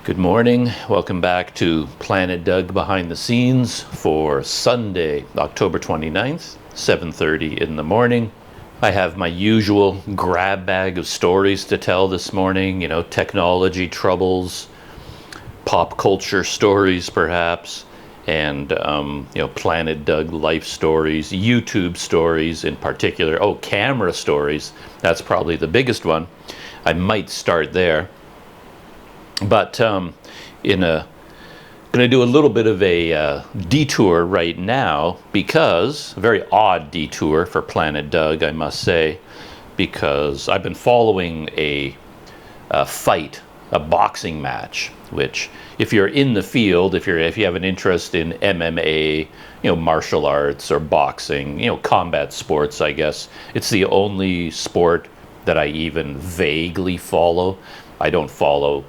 Good morning. Welcome back to Planet Doug Behind the Scenes for Sunday, October 29th, 7:30 in the morning. I have my usual grab bag of stories to tell this morning, technology troubles, pop culture stories perhaps, and, Planet Doug life stories, YouTube stories in particular. Oh, camera stories. That's probably the biggest one. I might start there. But going to do a little bit of a detour right now, because a very odd detour for Planet Doug, I must say, because I've been following a fight, a boxing match, which if you're in the field, if you have an interest in MMA, martial arts or boxing, combat sports, I guess, it's the only sport that I even vaguely follow. I don't follow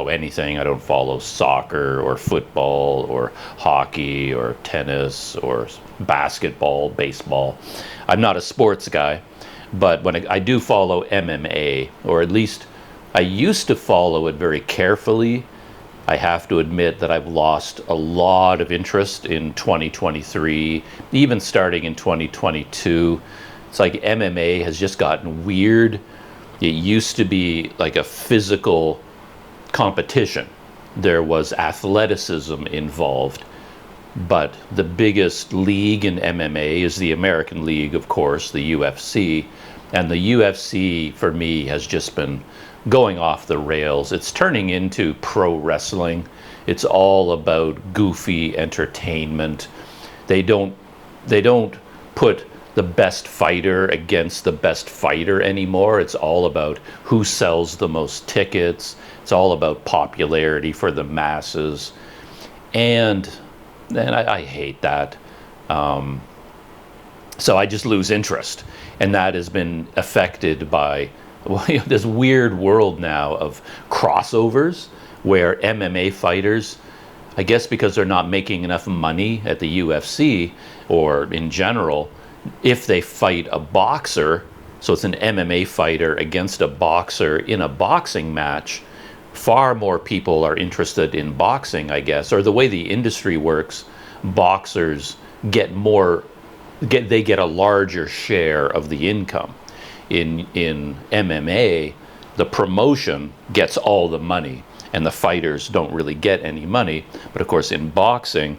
anything. I don't follow soccer or football or hockey or tennis or basketball, baseball. I'm not a sports guy, but when I do follow MMA, or at least I used to follow it very carefully. I have to admit that I've lost a lot of interest in 2023, even starting in 2022. It's like MMA has just gotten weird. It used to be like a physical competition. There was athleticism involved, but the biggest league in MMA is the American League, of course, the UFC. And the UFC, for me, has just been going off the rails. It's turning into pro wrestling. It's all about goofy entertainment. They don't put the best fighter against the best fighter anymore. It's all about who sells the most tickets. It's all about popularity for the masses. And I hate that. So I just lose interest. And that has been affected by this weird world now of crossovers where MMA fighters, I guess because they're not making enough money at the UFC or in general, if they fight a boxer, so it's an MMA fighter against a boxer in a boxing match, far more people are interested in boxing, I guess. Or the way the industry works, boxers get a larger share of the income. In MMA, the promotion gets all the money, and the fighters don't really get any money. But of course, in boxing,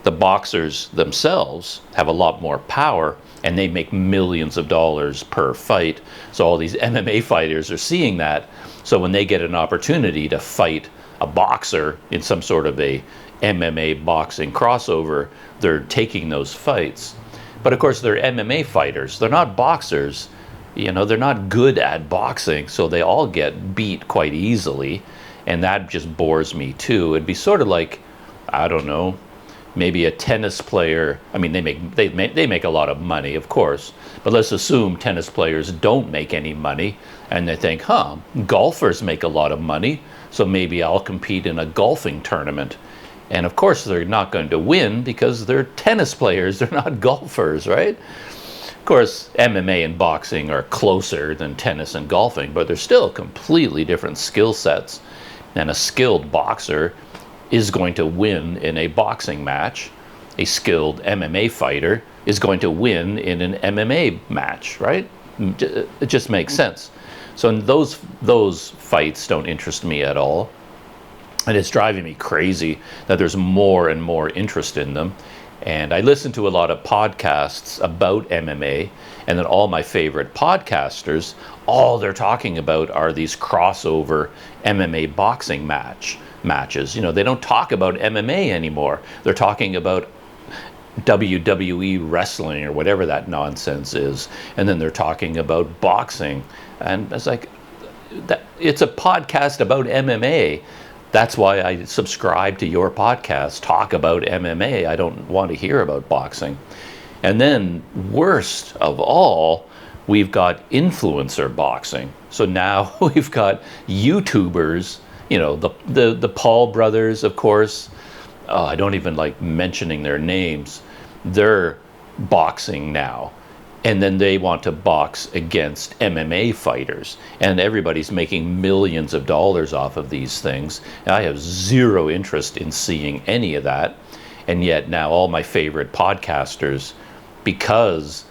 the boxers themselves have a lot more power, and they make millions of dollars per fight. So all these MMA fighters are seeing that. So when they get an opportunity to fight a boxer in some sort of a MMA boxing crossover, they're taking those fights. But of course, they're MMA fighters. They're not boxers. They're not good at boxing, so they all get beat quite easily. And that just bores me too. It'd be sort of like, I don't know, maybe a tennis player. I mean, they make a lot of money, of course, but let's assume tennis players don't make any money, and they think, golfers make a lot of money, so maybe I'll compete in a golfing tournament. And of course, they're not going to win because they're tennis players, they're not golfers, right? Of course, MMA and boxing are closer than tennis and golfing, but they're still completely different skill sets. And a skilled boxer is going to win in a boxing match. A skilled MMA fighter is going to win in an MMA match, right? It just makes sense. So those fights don't interest me at all. And it's driving me crazy that there's more and more interest in them. And I listen to a lot of podcasts about MMA, and then all my favorite podcasters, all they're talking about are these crossover MMA boxing matches. They don't talk about MMA anymore. They're talking about WWE wrestling or whatever that nonsense is. And then they're talking about boxing. And it's like, it's a podcast about MMA. That's why I subscribe to your podcast. Talk about MMA. I don't want to hear about boxing. And then, worst of all, we've got influencer boxing. So now we've got YouTubers, the Paul brothers, of course. I don't even like mentioning their names. They're boxing now. and then they want to box against MMA fighters, and everybody's making millions of dollars off of these things. And I have zero interest in seeing any of that. And yet now all my favorite podcasters, because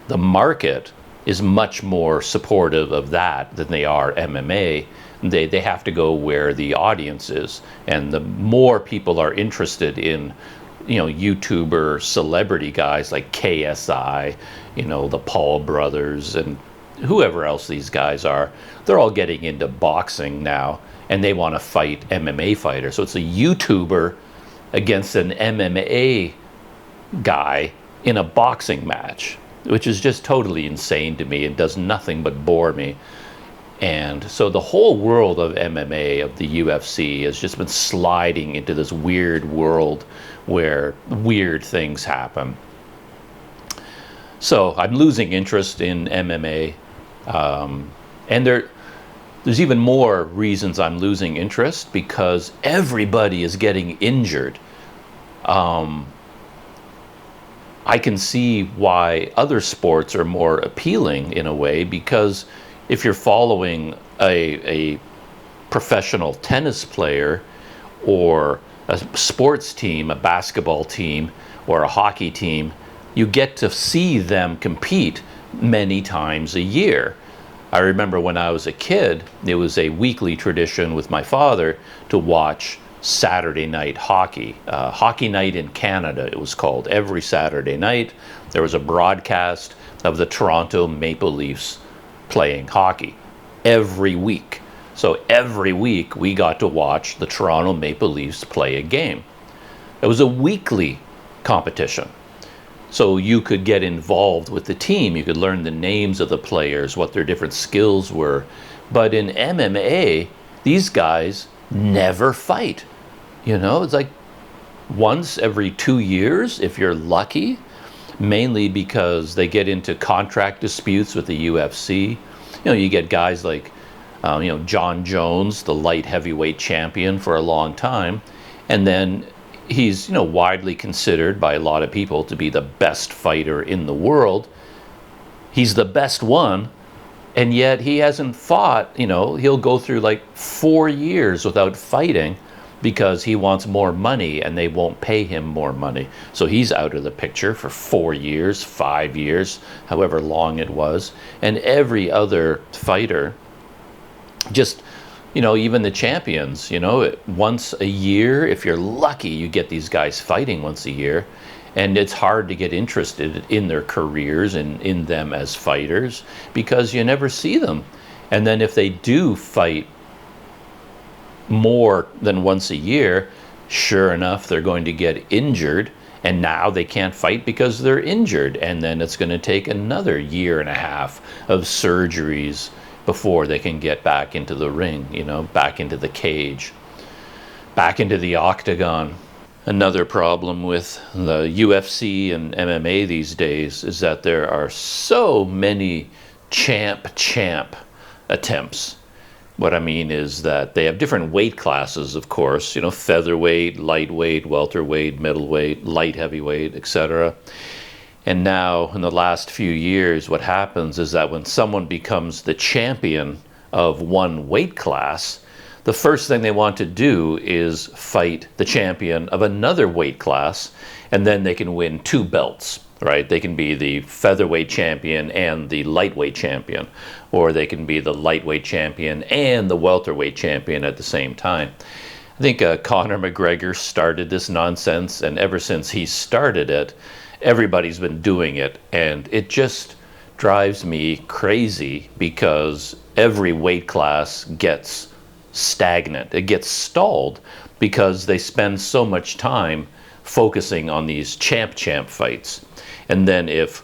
the market is much more supportive of that than they are MMA, they have to go where the audience is. And the more people are interested in, you know, YouTuber celebrity guys like KSI, you know, the Paul brothers and whoever else these guys are, they're all getting into boxing now, and they want to fight MMA fighters. So it's a YouTuber against an MMA guy in a boxing match, which is just totally insane to me. It does nothing but bore me. And so the whole world of MMA, of the UFC, has just been sliding into this weird world where weird things happen. So I'm losing interest in MMA. And there's even more reasons I'm losing interest, because everybody is getting injured. I can see why other sports are more appealing in a way, because if you're following a professional tennis player or a sports team, a basketball team or a hockey team, you get to see them compete many times a year. I remember when I was a kid, it was a weekly tradition with my father to watch Saturday night hockey. Hockey Night in Canada, it was called. Every Saturday night, there was a broadcast of the Toronto Maple Leafs playing hockey every week. So every week we got to watch the Toronto Maple Leafs play a game. It was a weekly competition. So you could get involved with the team. You could learn the names of the players, what their different skills were. But in MMA, these guys never fight. You know, it's like once every 2 years, if you're lucky, mainly because they get into contract disputes with the UFC. You know, you get guys like, you know, John Jones, the light heavyweight champion for a long time. And then he's, you know, widely considered by a lot of people to be the best fighter in the world. He's the best one, and yet he hasn't fought. You know, he'll go through like 4 years without fighting because he wants more money and they won't pay him more money. So he's out of the picture for 4 years, 5 years, however long it was. And every other fighter, just, you know, even the champions, you know, once a year, if you're lucky, you get these guys fighting once a year. And it's hard to get interested in their careers and in them as fighters because you never see them. And then if they do fight more than once a year, sure enough, they're going to get injured. And now they can't fight because they're injured. And then it's going to take another 1.5 years of surgeries before they can get back into the ring, you know, back into the cage, back into the octagon. Another problem with the UFC and MMA these days is that there are so many champ attempts. What I mean is that they have different weight classes, of course, you know, featherweight, lightweight, welterweight, middleweight, light heavyweight, etc. And now, in the last few years, what happens is that when someone becomes the champion of one weight class, the first thing they want to do is fight the champion of another weight class, and then they can win 2 belts, right? They can be the featherweight champion and the lightweight champion, or they can be the lightweight champion and the welterweight champion at the same time. I think Conor McGregor started this nonsense, and ever since he started it, everybody's been doing it, and it just drives me crazy because every weight class gets stagnant. It gets stalled because they spend so much time focusing on these champ fights. And then if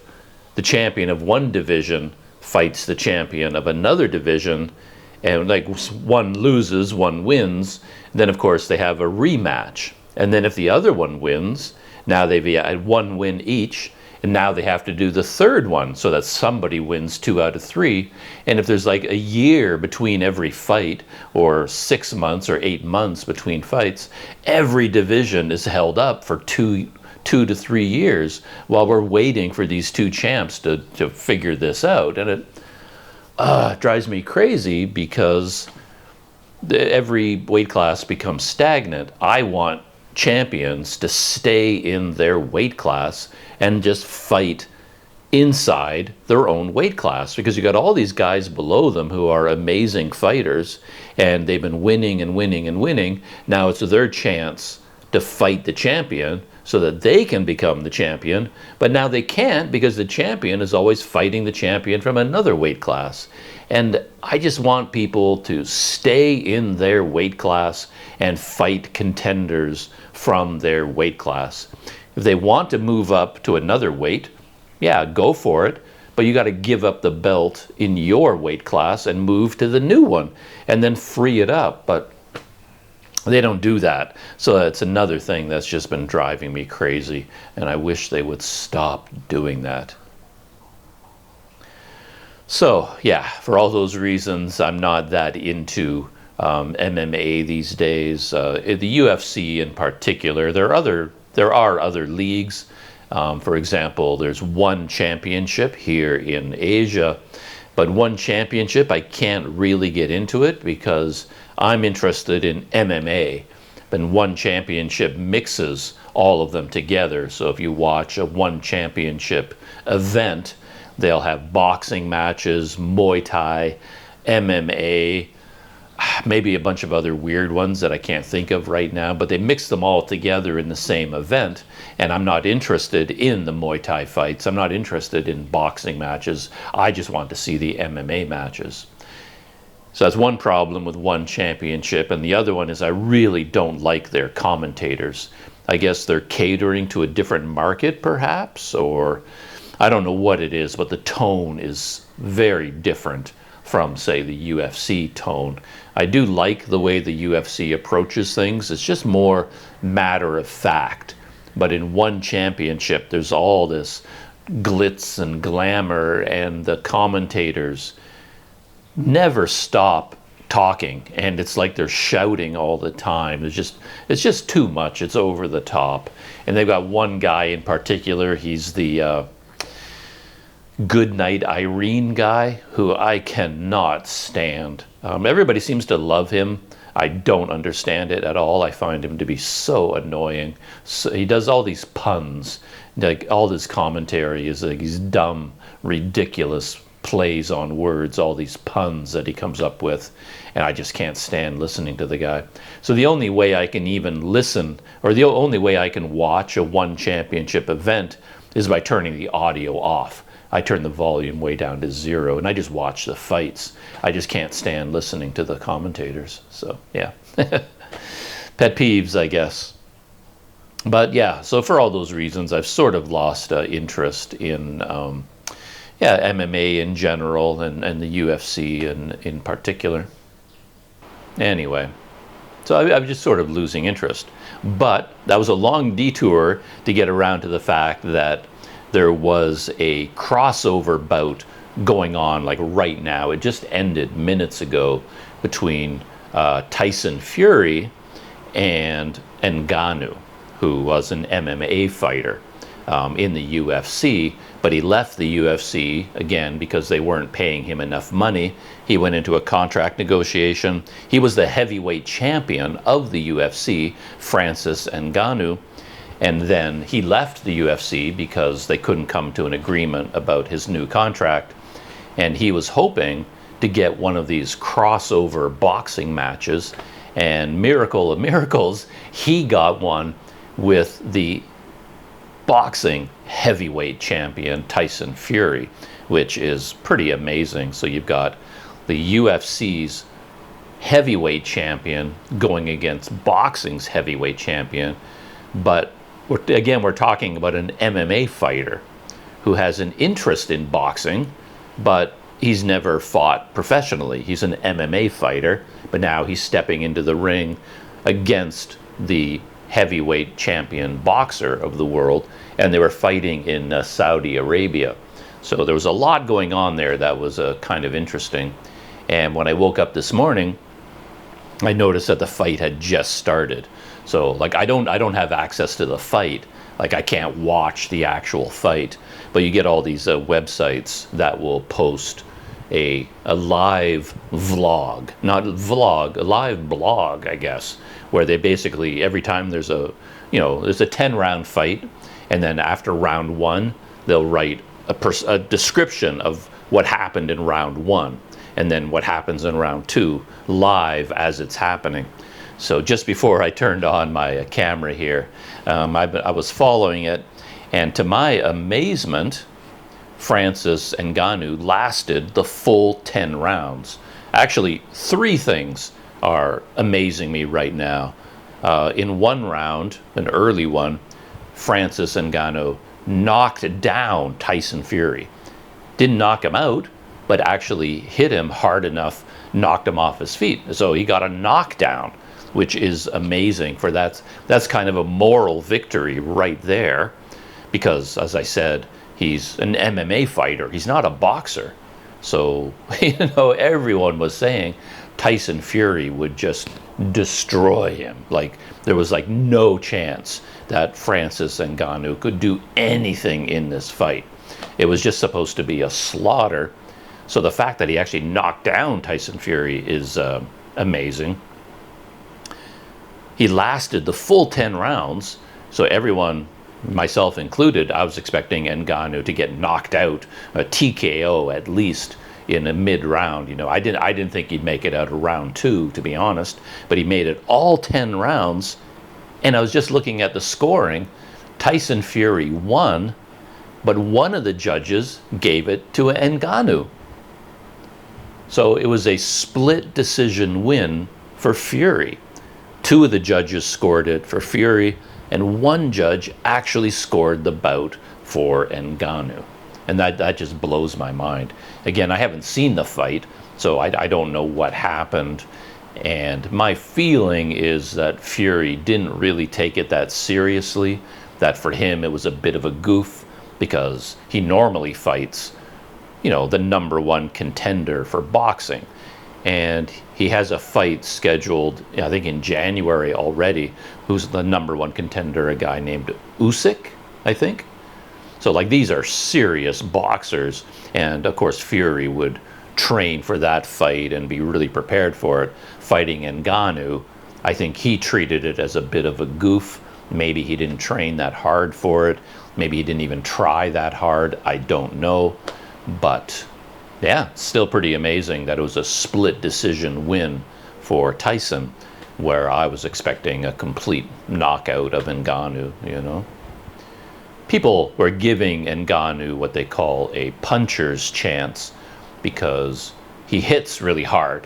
the champion of one division fights the champion of another division, and like one loses, one wins, then of course they have a rematch. And then if the other one wins, now they've had 1 win each, and now they have to do the third one so that somebody wins 2 out of 3. And if there's like a year between every fight, or 6 months or 8 months between fights, every division is held up for two 2 to 3 years while we're waiting for these two champs to figure this out. And it drives me crazy because every weight class becomes stagnant. I want champions to stay in their weight class and just fight inside their own weight class, because you got all these guys below them who are amazing fighters and they've been winning and winning and winning. Now it's their chance to fight the champion so that they can become the champion, but now they can't because the champion is always fighting the champion from another weight class. And I just want people to stay in their weight class and fight contenders from their weight class. If they want to move up to another weight, yeah, go for it, but you got to give up the belt in your weight class and move to the new one and then free it up. But they don't do that. So that's another thing that's just been driving me crazy, and I wish they would stop doing that. So yeah, for all those reasons, I'm not that into MMA these days. The UFC in particular, there are other leagues. For example, there's One Championship here in Asia, but One Championship, I can't really get into it because I'm interested in MMA. And One Championship mixes all of them together. So if you watch a One Championship event, they'll have boxing matches, Muay Thai, MMA, maybe a bunch of other weird ones that I can't think of right now, but they mix them all together in the same event. And I'm not interested in the Muay Thai fights. I'm not interested in boxing matches. I just want to see the MMA matches. So that's one problem with One Championship. And the other one is I really don't like their commentators. I guess they're catering to a different market perhaps, or I don't know what it is, but the tone is very different from, say, the UFC tone. I do like the way the UFC approaches things. It's just more matter of fact. But in One Championship, there's all this glitz and glamour, and the commentators never stop talking, and it's like they're shouting all the time. It's just too much. It's over the top. And they've got one guy in particular. He's the Goodnight Irene guy, who I cannot stand. Everybody seems to love him. I don't understand it at all. I find him to be so annoying. So he does all these puns. Like, all this commentary is like these dumb, ridiculous plays on words, all these puns that he comes up with, and I just can't stand listening to the guy. So the only way I can even listen, or the only way I can watch a One Championship event is by turning the audio off. I turn the volume way down to 0, and I just watch the fights. I just can't stand listening to the commentators. So, yeah. Pet peeves, I guess. But, yeah, so for all those reasons, I've sort of lost interest in MMA in general and the UFC in particular. Anyway, so I'm just sort of losing interest. But that was a long detour to get around to the fact that there was a crossover bout going on like right now. It just ended minutes ago between Tyson Fury and Ngannou, who was an MMA fighter in the UFC, but he left the UFC again because they weren't paying him enough money. He went into a contract negotiation. He was the heavyweight champion of the UFC, Francis Ngannou. And then he left the UFC because they couldn't come to an agreement about his new contract. And he was hoping to get one of these crossover boxing matches. And miracle of miracles, he got one with the boxing heavyweight champion, Tyson Fury, which is pretty amazing. So you've got the UFC's heavyweight champion going against boxing's heavyweight champion. But again, we're talking about an MMA fighter who has an interest in boxing, but he's never fought professionally. He's an MMA fighter, but now he's stepping into the ring against the heavyweight champion boxer of the world, and they were fighting in Saudi Arabia. So there was a lot going on there that was kind of interesting. And when I woke up this morning, I noticed that the fight had just started. So like I don't have access to the fight. Like I can't watch the actual fight, but you get all these websites that will post a live vlog, not vlog, a live blog, I guess, where they basically, every time there's a, there's a 10-round fight, and then after round 1, they'll write a description of what happened in round 1, and then what happens in round 2, live as it's happening. So just before I turned on my camera here, I was following it, and to my amazement, Francis Ngannou lasted the full 10 rounds. Actually, 3 things are amazing me right now. In one round, an early one, Francis Ngannou knocked down Tyson Fury. Didn't knock him out, but actually hit him hard enough, knocked him off his feet. So he got a knockdown, which is amazing. That's kind of a moral victory right there, because as I said, he's an MMA fighter. He's not a boxer. So, everyone was saying Tyson Fury would just destroy him. Like, there was like no chance that Francis Ngannou could do anything in this fight. It was just supposed to be a slaughter. So the fact that he actually knocked down Tyson Fury is amazing. He lasted the full 10 rounds, so everyone, myself included, I was expecting Ngannou to get knocked out, a TKO at least, in a mid-round. I didn't think he'd make it out of round 2, to be honest, but he made it all 10 rounds, and I was just looking at the scoring. Tyson Fury won, but one of the judges gave it to Ngannou. So it was a split decision win for Fury. 2 of the judges scored it for Fury, and 1 judge actually scored the bout for Ngannou. And that just blows my mind. Again, I haven't seen the fight, so I don't know what happened. And my feeling is that Fury didn't really take it that seriously, that for him it was a bit of a goof, because he normally fights, the #1 contender for boxing. And he has a fight scheduled, I think in January already, who's the #1 contender, a guy named Usyk, I think. So like, these are serious boxers, and of course Fury would train for that fight and be really prepared for it. Fighting Ngannou, I think he treated it as a bit of a goof. Maybe he didn't train that hard for it. Maybe he didn't even try that hard. I don't know. But yeah, still pretty amazing that it was a split decision win for Tyson, where I was expecting a complete knockout of Ngannou, People were giving Ngannou what they call a puncher's chance, because he hits really hard.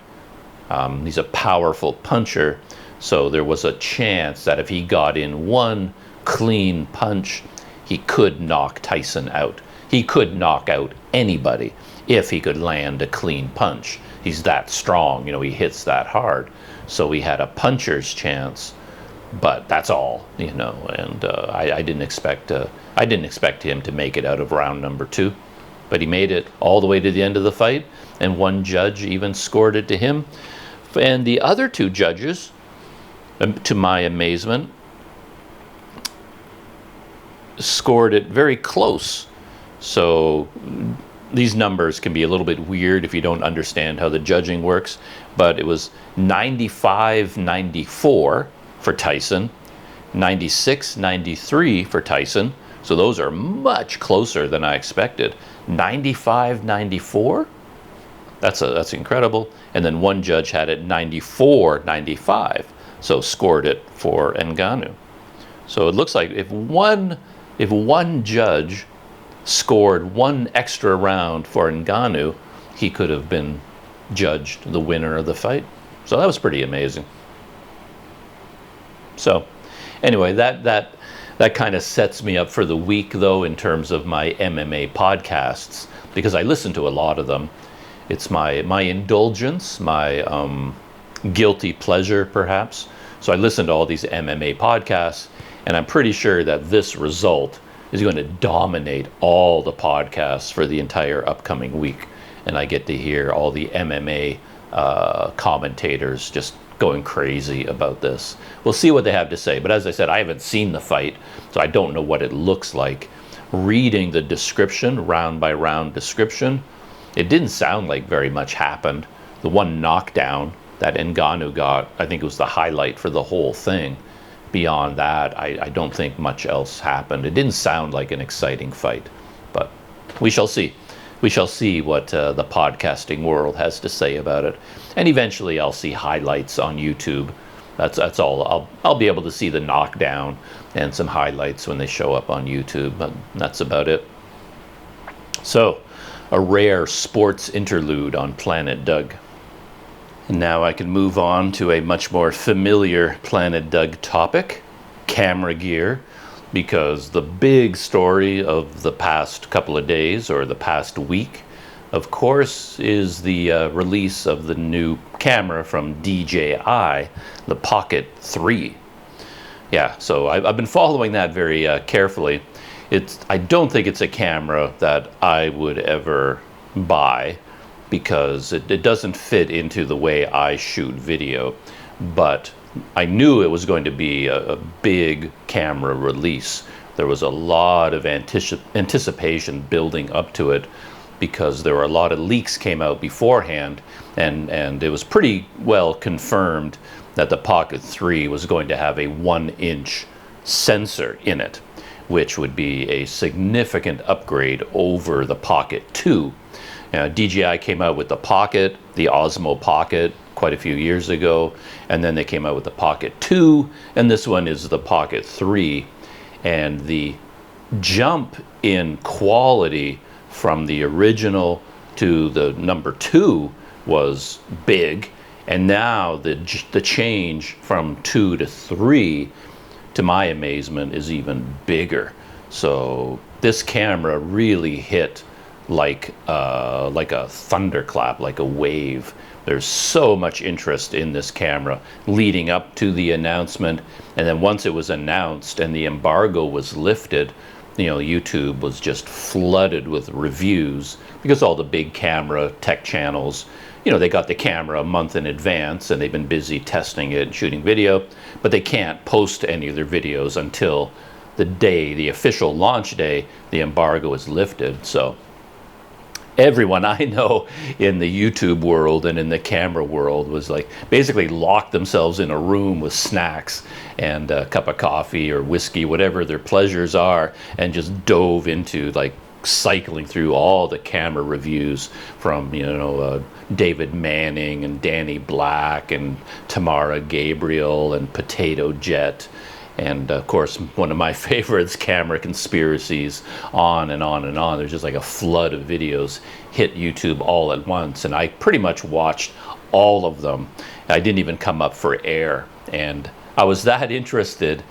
He's a powerful puncher, so there was a chance that if he got in one clean punch, he could knock Tyson out. He could knock out anybody if he could land a clean punch. He's that strong, he hits that hard. So he had a puncher's chance, but that's all, and I didn't expect him to make it out of round number 2, but he made it all the way to the end of the fight, and 1 judge even scored it to him. And the other 2 judges, to my amazement, scored it very close. So these numbers can be a little bit weird if you don't understand how the judging works, but it was 95-94 for Tyson, 96-93 for Tyson. So those are much closer than I expected. 95-94? That's incredible. And then 1 judge had it 94-95, so scored it for Ngannou. So it looks like if one judge scored 1 extra round for Ngannou, he could have been judged the winner of the fight. So that was pretty amazing. So anyway, that kind of sets me up for the week, though, in terms of my MMA podcasts, because I listen to a lot of them. It's my indulgence, my guilty pleasure, perhaps. So I listen to all these MMA podcasts, and I'm pretty sure that this result is going to dominate all the podcasts for the entire upcoming week. And I get to hear all the MMA commentators just going crazy about this. We'll see what they have to say. But as I said, I haven't seen the fight, so I don't know what it looks like. Reading the description, round by round description, it didn't sound like very much happened. The one knockdown that Ngannou got, I think it was the highlight for the whole thing. Beyond that, I don't think much else happened. It didn't sound like an exciting fight, but we shall see. We shall see what the podcasting world has to say about it. And eventually I'll see highlights on YouTube. That's all. I'll be able to see the knockdown and some highlights when they show up on YouTube, but that's about it. So, a rare sports interlude on Planet Doug. And now I can move on to a much more familiar Planet Doug topic, camera gear, because the big story of the past couple of days, or the past week, of course, is the release of the new camera from DJI, the Pocket 3. Yeah, so I've been following that very carefully. I don't think it's a camera that I would ever buy, because it doesn't fit into the way I shoot video. But I knew it was going to be a big camera release. There was a lot of anticipation building up to it, because there were a lot of leaks came out beforehand, and it was pretty well confirmed that the Pocket 3 was going to have a 1-inch sensor in it, which would be a significant upgrade over the Pocket 2. DJI came out with the Pocket, the Osmo Pocket, quite a few years ago, and then they came out with the Pocket 2, and this one is the Pocket 3. And the jump in quality from the original to the number 2 was big, and now the change from 2 to 3, to my amazement, is even bigger. So this camera really hit like a thunderclap, like a wave. There's so much interest in this camera leading up to the announcement, and then once it was announced and the embargo was lifted, YouTube was just flooded with reviews, because all the big camera tech channels, they got the camera a month in advance and they've been busy testing it and shooting video, but they can't post any of their videos until the official launch day, the embargo is lifted. So everyone I know in the YouTube world and in the camera world was like basically locked themselves in a room with snacks and a cup of coffee or whiskey, whatever their pleasures are, and just dove into like cycling through all the camera reviews from David Manning and Danny Black and Tamara Gabriel and Potato Jet. And of course, one of my favorites, Camera Conspiracies, on and on and on. There's just like a flood of videos hit YouTube all at once, and I pretty much watched all of them. I didn't even come up for air, and I was that interested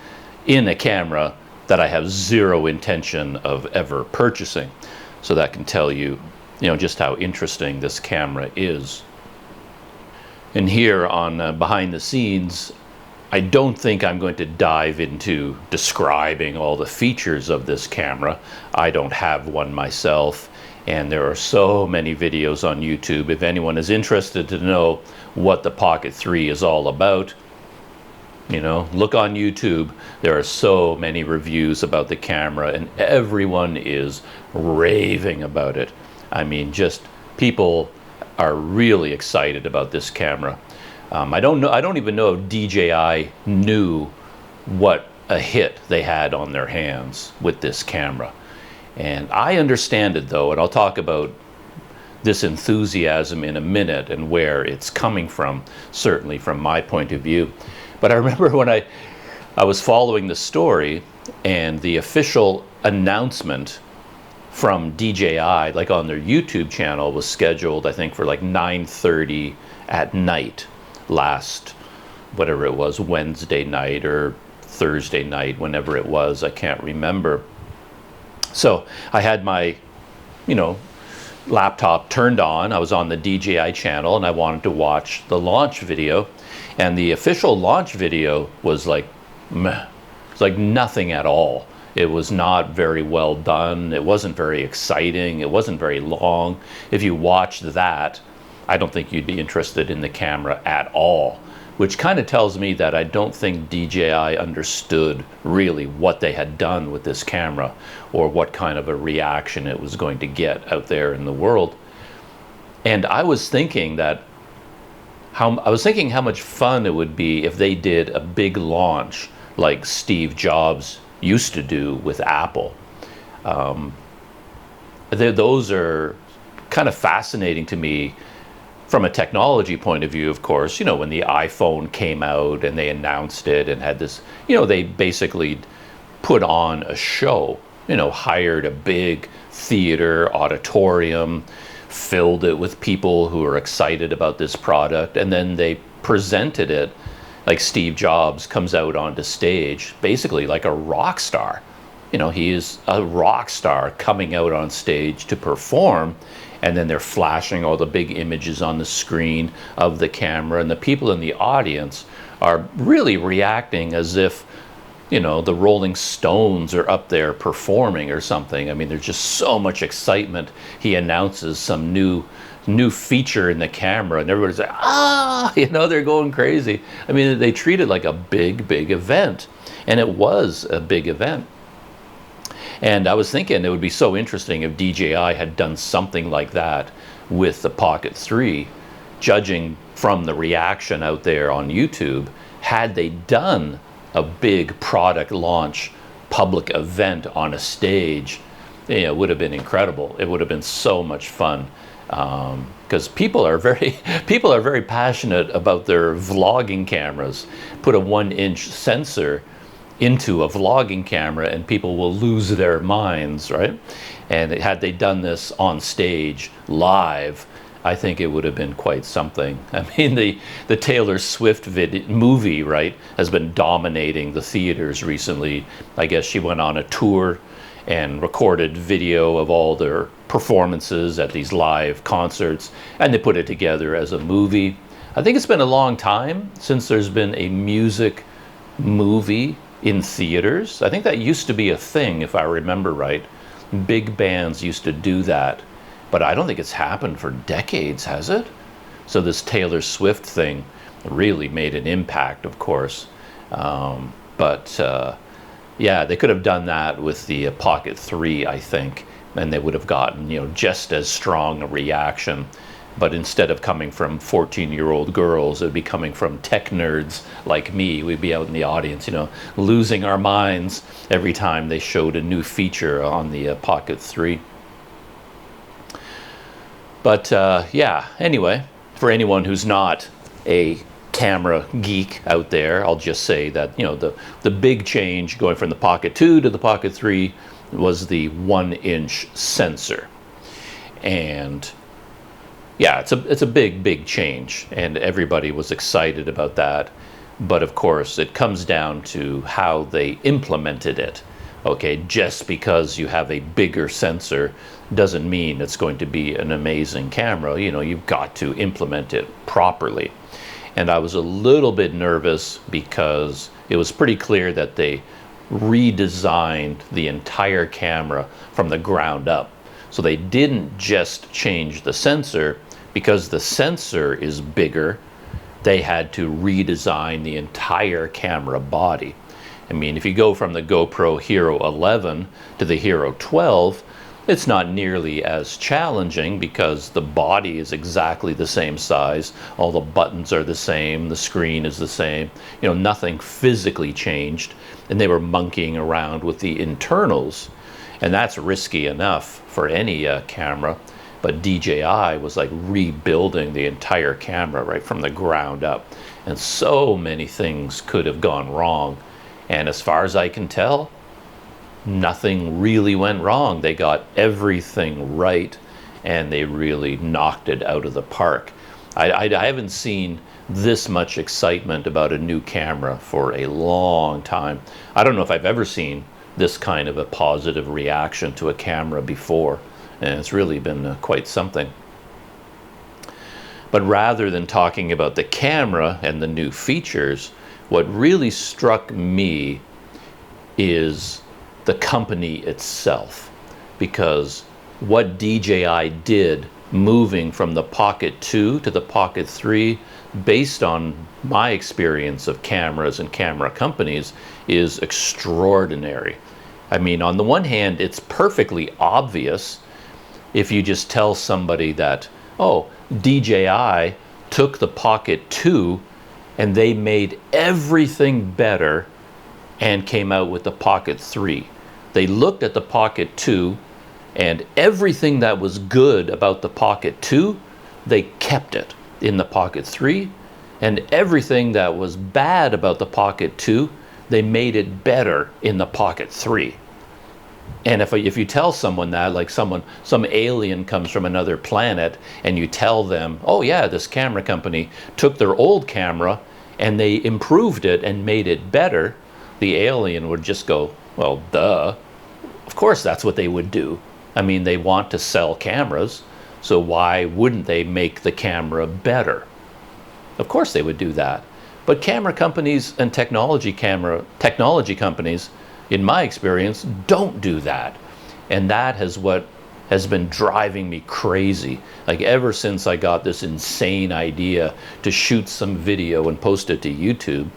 in a camera that I have zero intention of ever purchasing. So that can tell you, just how interesting this camera is. And here on Behind the Scenes, I don't think I'm going to dive into describing all the features of this camera. I don't have one myself, and there are so many videos on YouTube. If anyone is interested to know what the Pocket 3 is all about, look on YouTube. There are so many reviews about the camera, and everyone is raving about it. I mean, just people are really excited about this camera. I don't even know if DJI knew what a hit they had on their hands with this camera. And I understand it, though, and I'll talk about this enthusiasm in a minute and where it's coming from, certainly from my point of view. But I remember when I was following the story, and the official announcement from DJI, like on their YouTube channel, was scheduled, I think, for like 9:30 at night last, whatever it was, Wednesday night or Thursday night, whenever it was, I can't remember. So I had my, laptop turned on. I was on the DJI channel, and I wanted to watch the launch video. And the official launch video was like, meh. It's like nothing at all. It was not very well done. It wasn't very exciting. It wasn't very long. If you watched that, I don't think you'd be interested in the camera at all. which kind of tells me that I don't think DJI understood really what they had done with this camera or what kind of a reaction it was going to get out there in the world. And I was thinking how much fun it would be if they did a big launch like Steve Jobs used to do with Apple. Those are kind of fascinating to me from a technology point of view, of course. You know, when the iPhone came out and they announced it and had this, you know, they basically put on a show, you know, hired a big theater, auditorium, filled it with people who are excited about this product, and then they presented it like Steve Jobs comes out onto stage, basically like a rock star. You know, he is a rock star coming out on stage to perform, and then they're flashing all the big images on the screen of the camera, and the people in the audience are really reacting as if, you know, the Rolling Stones are up there performing or something. I mean, there's just so much excitement. He announces some new feature in the camera, and everybody's like, ah, you know, they're going crazy. I mean, they treat it like a big event, and it was a big event. And I was thinking it would be so interesting if DJI had done something like that with the Pocket 3, judging from the reaction out there on YouTube. Had they done a big product launch public event on a stage, you know, it would have been incredible. It would have been so much fun, because people are very passionate about their vlogging cameras. Put a 1-inch sensor into a vlogging camera and people will lose their minds, right? And had they done this on stage live, I think it would have been quite something. I mean, the Taylor Swift movie, right, has been dominating the theaters recently. I guess she went on a tour and recorded video of all their performances at these live concerts, and they put it together as a movie. I think it's been a long time since there's been a music movie in theaters. I think that used to be a thing, if I remember right. Big bands used to do that, but I don't think it's happened for decades, has it? So this Taylor Swift thing really made an impact, of course. Yeah, they could have done that with the Pocket 3, I think, and they would have gotten, you know, just as strong a reaction. But instead of coming from 14-year-old girls, it would be coming from tech nerds like me. We'd be out in the audience, you know, losing our minds every time they showed a new feature on the Pocket 3. But yeah, anyway, for anyone who's not a camera geek out there, I'll just say that, you know, the big change going from the Pocket 2 to the Pocket 3 was the 1-inch sensor. And yeah, it's a big change, and everybody was excited about that. But of course, it comes down to how they implemented it. Okay, just because you have a bigger sensor doesn't mean it's going to be an amazing camera. You know, you've got to implement it properly. And I was a little bit nervous because it was pretty clear that they redesigned the entire camera from the ground up. So they didn't just change the sensor. Because the sensor is bigger, they had to redesign the entire camera body. I mean, if you go from the GoPro Hero 11 to the Hero 12, it's not nearly as challenging because the body is exactly the same size, all the buttons are the same, the screen is the same, you know, nothing physically changed, and they were monkeying around with the internals, and that's risky enough for any camera. But DJI was like rebuilding the entire camera right from the ground up. And so many things could have gone wrong. And as far as I can tell, nothing really went wrong. They got everything right, and they really knocked it out of the park. I haven't seen this much excitement about a new camera for a long time. I don't know if I've ever seen this kind of a positive reaction to a camera before. And it's really been quite something. But rather than talking about the camera and the new features, what really struck me is the company itself. Because what DJI did moving from the Pocket 2 to the Pocket 3, based on my experience of cameras and camera companies, is extraordinary. I mean, on the one hand, it's perfectly obvious if you just tell somebody that, oh, DJI took the Pocket 2 and they made everything better and came out with the Pocket 3. They looked at the Pocket 2, and everything that was good about the Pocket 2, they kept it in the Pocket 3, and everything that was bad about the Pocket 2, they made it better in the Pocket 3. And if you tell someone that, like some alien comes from another planet, and you tell them, oh yeah, this camera company took their old camera and they improved it and made it better, the alien would just go, well, duh. Of course that's what they would do. I mean, they want to sell cameras, so why wouldn't they make the camera better? Of course they would do that. But camera companies and technology companies, in my experience, don't do that. And that is what has been driving me crazy. Like, ever since I got this insane idea to shoot some video and post it to YouTube,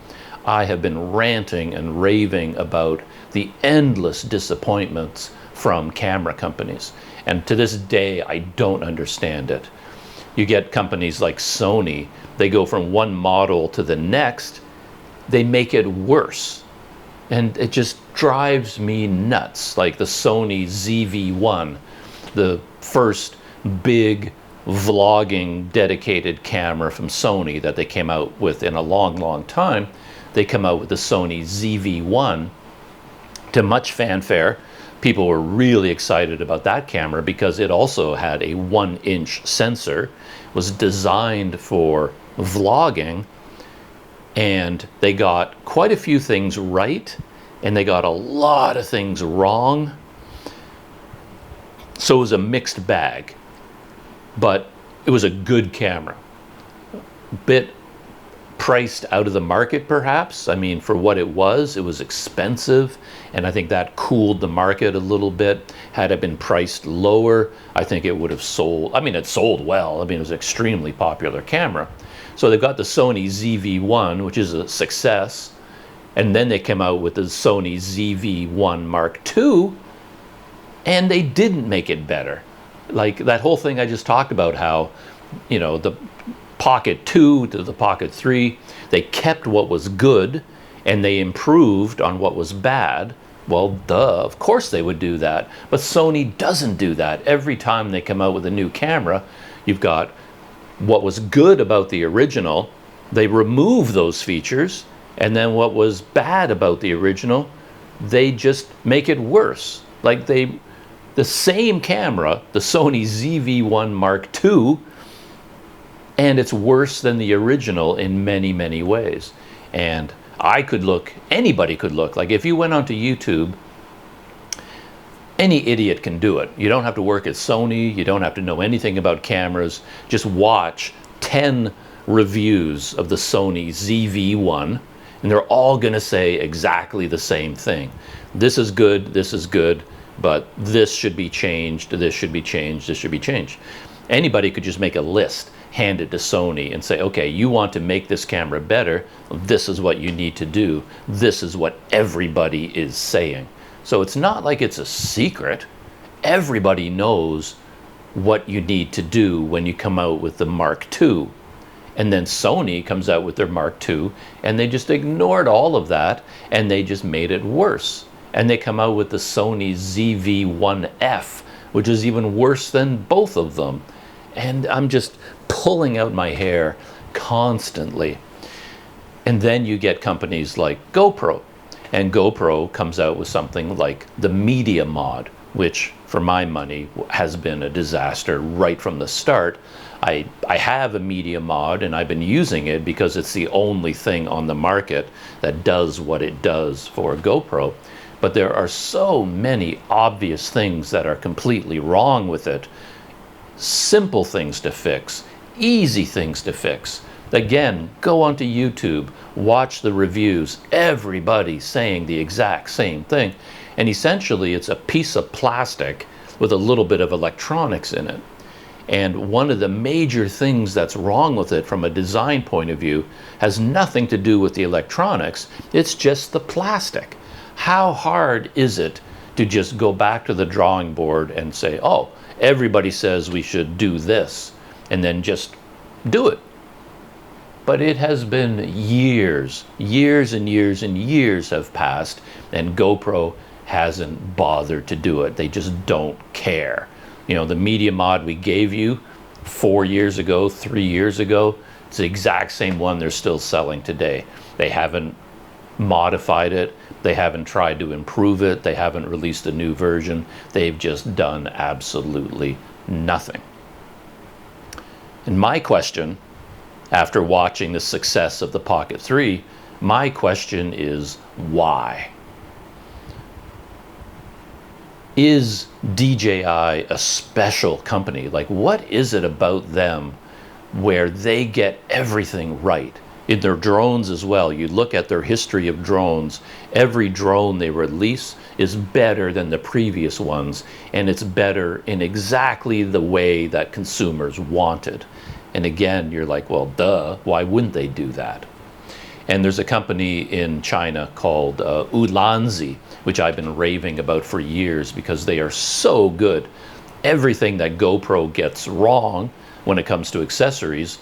I have been ranting and raving about the endless disappointments from camera companies. And to this day, I don't understand it. You get companies like Sony, they go from one model to the next, they make it worse. And it just drives me nuts. Like the Sony ZV-1, the first big vlogging dedicated camera from Sony that they came out with in a long, long time. They come out with the Sony ZV-1 to much fanfare. People were really excited about that camera because it also had a 1-inch sensor, was designed for vlogging, and they got quite a few things right, and they got a lot of things wrong. So it was a mixed bag, but it was a good camera. Bit priced out of the market, perhaps. I mean, for what it was expensive, and I think that cooled the market a little bit. Had it been priced lower, I think it would have sold. I mean, it sold well. I mean, it was an extremely popular camera. So they've got the Sony ZV-1, which is a success, and then they came out with the Sony ZV-1 Mark II, and they didn't make it better. Like that whole thing I just talked about, how, you know, the Pocket 2 to the Pocket 3, they kept what was good and they improved on what was bad. Well, duh, of course they would do that. But Sony doesn't do that. Every time they come out with a new camera, you've got what was good about the original, they remove those features, and then what was bad about the original, they just make it worse. Like the same camera, the Sony ZV-1 Mark II, and it's worse than the original in many, many ways. And anybody could look. Like if you went onto YouTube, any idiot can do it. You don't have to work at Sony, you don't have to know anything about cameras. Just watch 10 reviews of the Sony ZV-1, and they're all gonna say exactly the same thing. This is good, but this should be changed, this should be changed, this should be changed. Anybody could just make a list, hand it to Sony and say, okay, you want to make this camera better, this is what you need to do, this is what everybody is saying. So it's not like it's a secret. Everybody knows what you need to do when you come out with the Mark II. And then Sony comes out with their Mark II, and they just ignored all of that, and they just made it worse. And they come out with the Sony ZV-1F, which is even worse than both of them. And I'm just pulling out my hair constantly. And then you get companies like GoPro. And GoPro comes out with something like the Media Mod, which for my money has been a disaster right from the start. I have a Media Mod, and I've been using it because it's the only thing on the market that does what it does for GoPro. But there are so many obvious things that are completely wrong with it. Simple things to fix, easy things to fix. Again, go onto YouTube, watch the reviews, everybody saying the exact same thing. And essentially it's a piece of plastic with a little bit of electronics in it. And one of the major things that's wrong with it from a design point of view has nothing to do with the electronics. It's just the plastic. How hard is it to just go back to the drawing board and say, oh, everybody says we should do this, and then just do it? But it has been years and years and years have passed, and GoPro hasn't bothered to do it. They just don't care. You know, the media mod we gave you 4 years ago, 3 years ago, it's the exact same one they're still selling today. They haven't modified it. They haven't tried to improve it. They haven't released a new version. They've just done absolutely nothing. And my question, after watching the success of the Pocket 3, my question is why? Is DJI a special company? Like, what is it about them where they get everything right? In their drones as well, you look at their history of drones, every drone they release is better than the previous ones, and it's better in exactly the way that consumers wanted. And again, you're like, well, duh, why wouldn't they do that? And there's a company in China called Ulanzi, which I've been raving about for years because they are so good. Everything that GoPro gets wrong when it comes to accessories,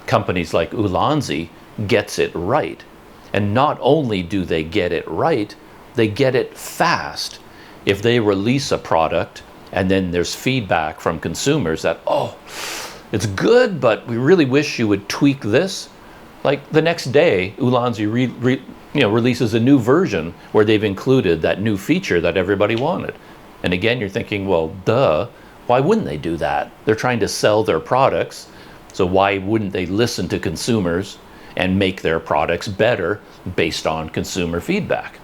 companies like Ulanzi gets it right. And not only do they get it right, they get it fast. If they release a product and then there's feedback from consumers that, oh, it's good, but we really wish you would tweak this, like the next day, Ulanzi releases a new version where they've included that new feature that everybody wanted. And again, you're thinking, well, duh, why wouldn't they do that? They're trying to sell their products, so why wouldn't they listen to consumers and make their products better based on consumer feedback?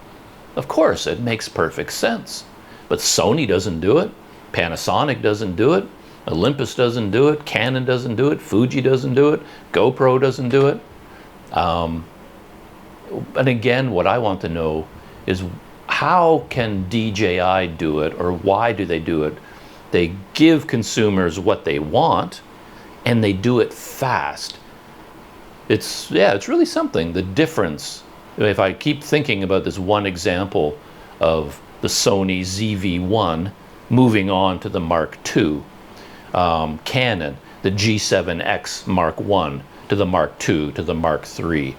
Of course, it makes perfect sense. But Sony doesn't do it, Panasonic doesn't do it, Olympus doesn't do it, Canon doesn't do it, Fuji doesn't do it, GoPro doesn't do it. And again, what I want to know is how can DJI do it, or why do they do it? They give consumers what they want, and they do it fast. It's really something. The difference, if I keep thinking about this one example of the Sony ZV-1 moving on to the Mark II, Canon, the G7X Mark I to the Mark II to the Mark III.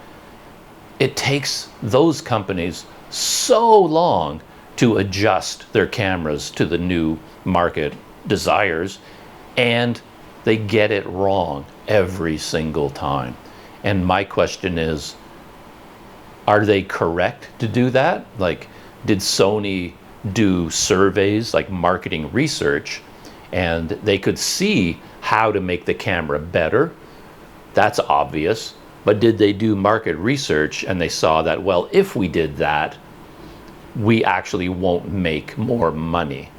It takes those companies so long to adjust their cameras to the new market desires, and they get it wrong every single time. And my question is, are they correct to do that? Like, did Sony do surveys, like marketing research, and they could see how to make the camera better? That's obvious. But did they do market research and they saw that, well, if we did that, we actually won't make more money.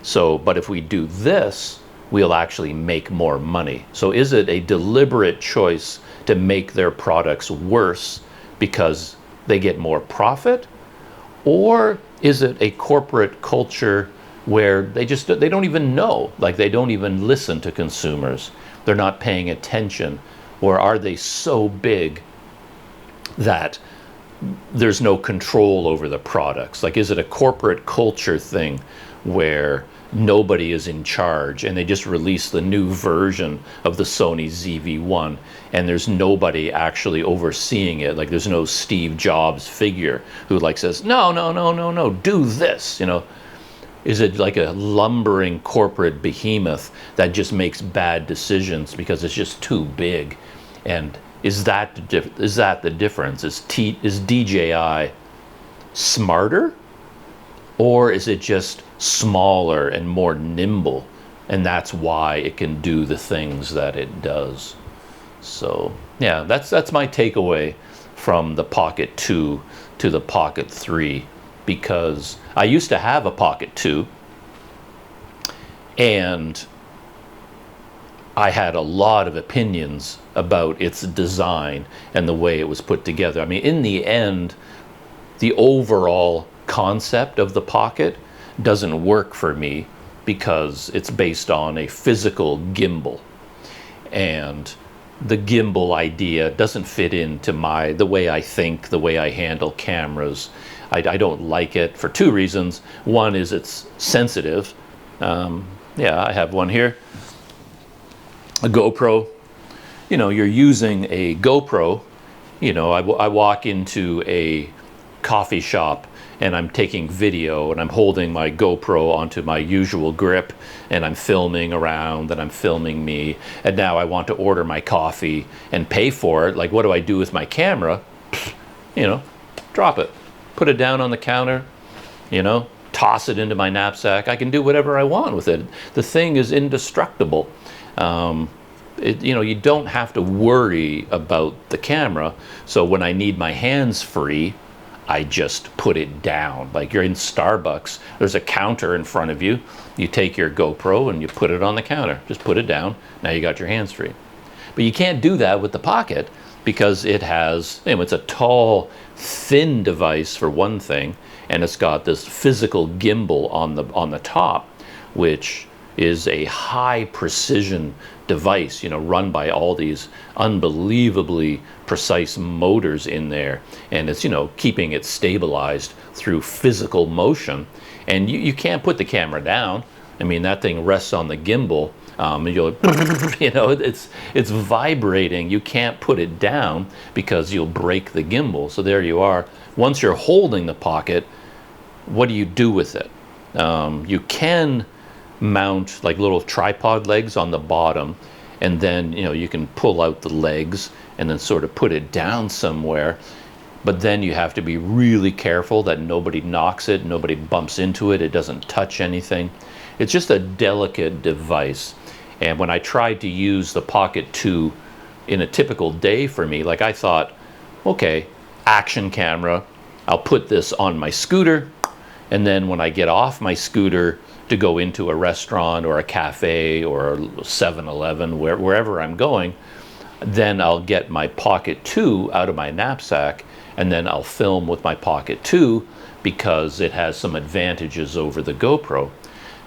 So, but if we do this, we'll actually make more money. So is it a deliberate choice to make their products worse because they get more profit? Or is it a corporate culture where they don't even know, like they don't even listen to consumers? They're not paying attention. Or are they so big that there's no control over the products? Like, is it a corporate culture thing where nobody is in charge and they just release the new version of the Sony ZV-1 and there's nobody actually overseeing it? Like, there's no Steve Jobs figure who like says, no, do this, you know? Is it like a lumbering corporate behemoth that just makes bad decisions because it's just too big? And is that the difference? Is DJI smarter, or is it just smaller and more nimble, and that's why it can do the things that it does? So yeah, that's my takeaway from the Pocket 2 to the Pocket 3, because I used to have a Pocket 2 and I had a lot of opinions about its design and the way it was put together. I mean, in the end, the overall concept of the Pocket doesn't work for me because it's based on a physical gimbal. And the gimbal idea doesn't fit into the way I think, the way I handle cameras. I don't like it for two reasons. One is it's sensitive. Yeah, I have one here, a GoPro. You know, you're using a GoPro. You know, I walk into a coffee shop and I'm taking video and I'm holding my GoPro onto my usual grip and I'm filming around and I'm filming me, and now I want to order my coffee and pay for it. Like, what do I do with my camera? You know, drop it, put it down on the counter, you know, toss it into my knapsack. I can do whatever I want with it. The thing is indestructible. You know, you don't have to worry about the camera. So when I need my hands free, I just put it down. Like, you're in Starbucks, there's a counter in front of you. You take your GoPro and you put it on the counter. Just put it down. Now you got your hands free. But you can't do that with the Pocket because it has, you know, it's a tall, thin device for one thing, and it's got this physical gimbal on the top, which is a high precision device, you know, run by all these unbelievably precise motors in there, and it's, you know, keeping it stabilized through physical motion. And you can't put the camera down. I mean, that thing rests on the gimbal. You'll, you know, it's vibrating. You can't put it down because you'll break the gimbal. So there you are. Once you're holding the Pocket, what do you do with it? You can mount like little tripod legs on the bottom, and then, you know, you can pull out the legs and then sort of put it down somewhere. But then you have to be really careful that nobody knocks it, nobody bumps into it, it doesn't touch anything. It's just a delicate device. And when I tried to use the Pocket 2 in a typical day for me, like, I thought, okay, action camera, I'll put this on my scooter, and then when I get off my scooter to go into a restaurant or a cafe or a 7-Eleven, wherever I'm going, then I'll get my Pocket 2 out of my knapsack, and then I'll film with my Pocket 2 because it has some advantages over the GoPro.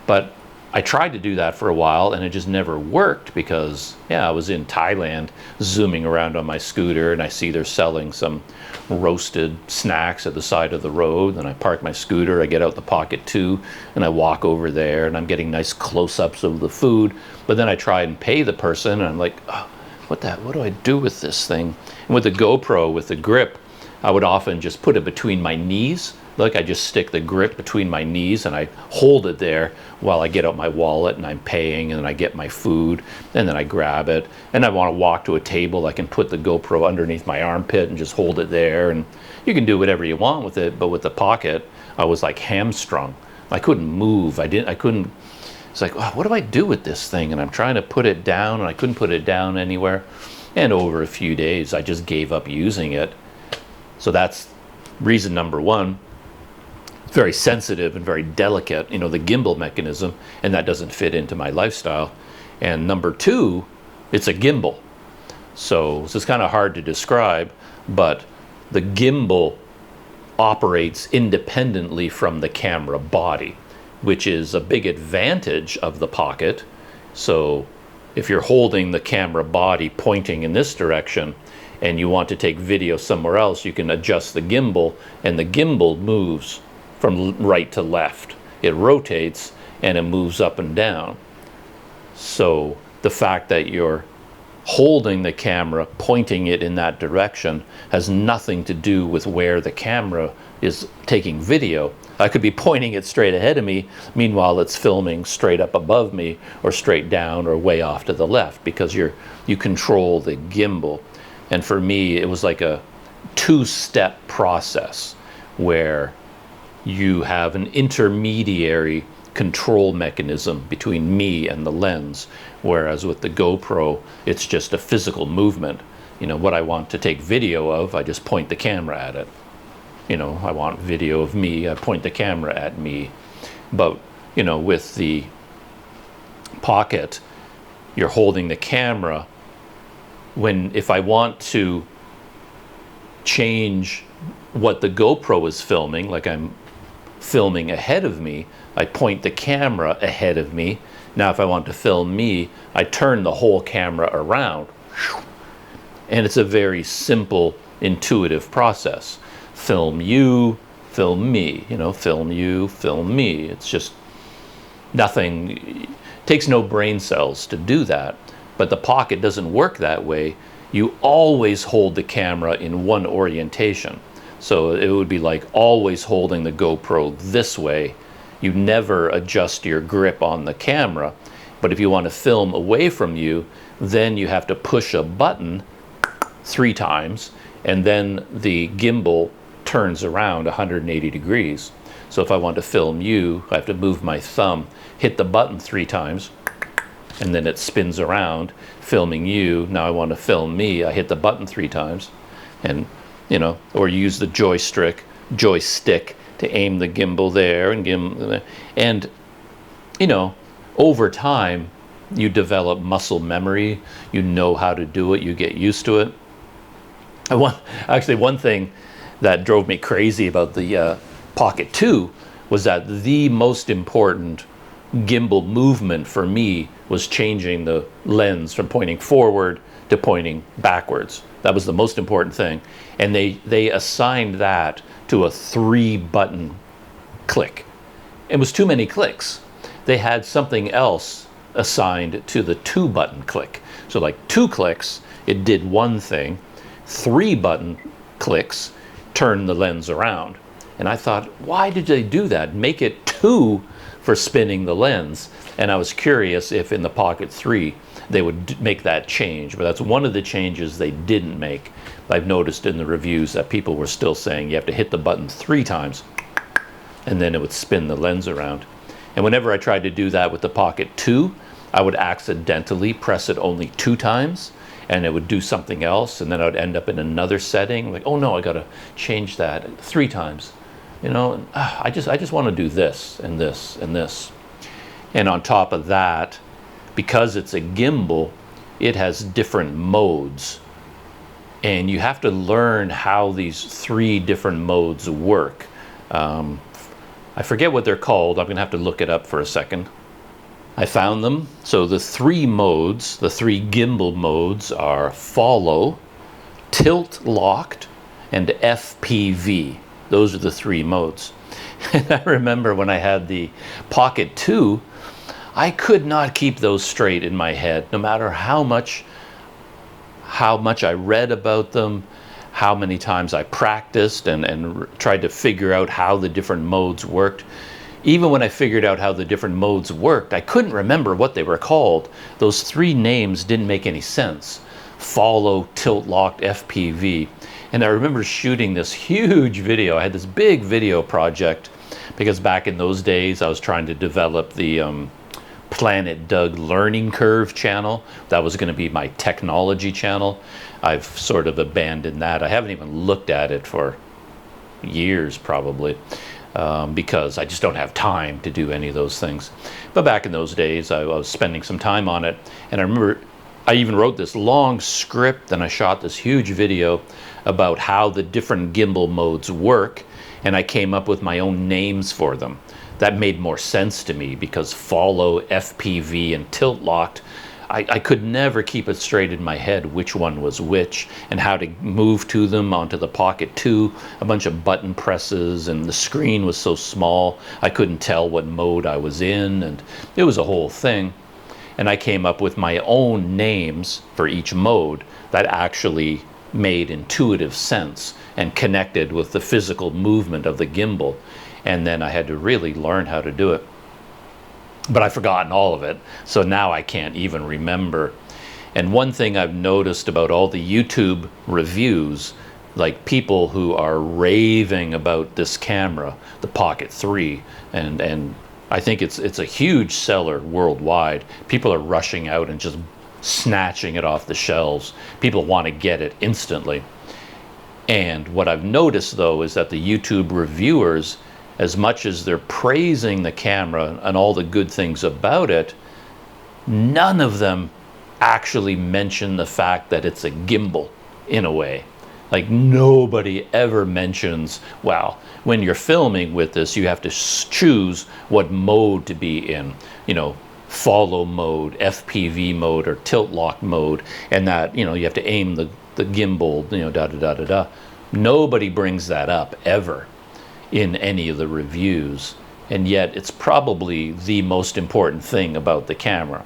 But I tried to do that for a while and it just never worked because, yeah, I was in Thailand zooming around on my scooter and I see they're selling some roasted snacks at the side of the road, and I park my scooter, I get out the Pocket 2 and I walk over there and I'm getting nice close-ups of the food, but then I try and pay the person and I'm like, oh, what do I do with this thing? And with the GoPro, with the grip, I would often just put it between my knees. Like, I just stick the grip between my knees and I hold it there while I get out my wallet and I'm paying, and then I get my food and then I grab it. And I want to walk to a table, I can put the GoPro underneath my armpit and just hold it there. And you can do whatever you want with it. But with the Pocket, I was like hamstrung. I couldn't move. I couldn't. It's like, oh, what do I do with this thing? And I'm trying to put it down and I couldn't put it down anywhere. And over a few days, I just gave up using it. So that's reason number one. Very sensitive and very delicate, you know, the gimbal mechanism, and that doesn't fit into my lifestyle. And number two, it's a gimbal. So it's kind of hard to describe, but the gimbal operates independently from the camera body, which is a big advantage of the Pocket. So if you're holding the camera body pointing in this direction and you want to take video somewhere else, you can adjust the gimbal, and the gimbal moves from right to left. It rotates and it moves up and down. So the fact that you're holding the camera, pointing it in that direction, has nothing to do with where the camera is taking video. I could be pointing it straight ahead of me, meanwhile it's filming straight up above me or straight down or way off to the left, because you control the gimbal. And for me, it was like a two-step process where you have an intermediary control mechanism between me and the lens, whereas with the GoPro, it's just a physical movement. You know, what I want to take video of, I just point the camera at it. You know, I want video of me, I point the camera at me. But, you know, with the Pocket, you're holding the camera. If I want to change what the GoPro is filming, like I'm filming ahead of me, I point the camera ahead of me. Now if I want to film me, I turn the whole camera around. And it's a very simple, intuitive process. Film you, film me, you know, film you, film me. It's just nothing, it takes no brain cells to do that. But the Pocket doesn't work that way. You always hold the camera in one orientation. So it would be like always holding the GoPro this way. You never adjust your grip on the camera. But if you want to film away from you, then you have to push a button 3 times, and then the gimbal turns around 180 degrees. So if I want to film you, I have to move my thumb, hit the button 3 times, and then it spins around, filming you. Now I want to film me, I hit the button 3 times, and you know, or use the joystick to aim the gimbal there and and you know, over time you develop muscle memory, you know how to do it, you get used to it. Actually, one thing that drove me crazy about the Pocket 2 was that the most important gimbal movement for me was changing the lens from pointing forward to pointing backwards. That was the most important thing. And they assigned that to a 3-button click. It was too many clicks. They had something else assigned to the 2-button click. So like 2 clicks, it did one thing. 3-button clicks turned the lens around. And I thought, why did they do that? Make it 2 for spinning the lens. And I was curious if in the Pocket 3 they would make that change, but that's one of the changes they didn't make. I've noticed in the reviews that people were still saying you have to hit the button 3 times and then it would spin the lens around. And whenever I tried to do that with the Pocket 2, I would accidentally press it only 2 times and it would do something else, and then I would end up in another setting, like, oh no, I gotta change that 3 times. You know, and, I just want to do this and this and this. And on top of that, because it's a gimbal, it has different modes. And you have to learn how these 3 different modes work. I forget what they're called. I'm going to have to look it up for a second. I found them. So the 3 modes, the 3 gimbal modes are follow, tilt locked, and FPV. Those are the 3 modes. And I remember when I had the Pocket 2, I could not keep those straight in my head, no matter how much I read about them, how many times I practiced and tried to figure out how the different modes worked. Even when I figured out how the different modes worked, I couldn't remember what they were called. Those 3 names didn't make any sense. Follow, tilt locked, FPV. And I remember shooting this huge video. I had this big video project because back in those days I was trying to develop the Planet Doug Learning Curve channel. That was going to be my technology channel. I've sort of abandoned that. I haven't even looked at it for years probably because I just don't have time to do any of those things. But back in those days I was spending some time on it, and I remember I even wrote this long script and I shot this huge video about how the different gimbal modes work, and I came up with my own names for them. That made more sense to me because follow, FPV, and tilt locked, I could never keep it straight in my head which one was which and how to move to them onto the Pocket 2, a bunch of button presses, and the screen was so small I couldn't tell what mode I was in, and it was a whole thing. And I came up with my own names for each mode that actually made intuitive sense and connected with the physical movement of the gimbal. And then I had to really learn how to do it. But I've forgotten all of it, so now I can't even remember. And one thing I've noticed about all the YouTube reviews, like people who are raving about this camera, the Pocket 3, and I think it's a huge seller worldwide. People are rushing out and just snatching it off the shelves. People want to get it instantly. And what I've noticed though is that the YouTube reviewers, as much as they're praising the camera and all the good things about it, none of them actually mention the fact that it's a gimbal in a way. Like nobody ever mentions, well, when you're filming with this, you have to choose what mode to be in, you know, follow mode, FPV mode, or tilt lock mode, and that, you know, you have to aim the gimbal, you know, da da da da da. Nobody brings that up ever in any of the reviews, and yet it's probably the most important thing about the camera.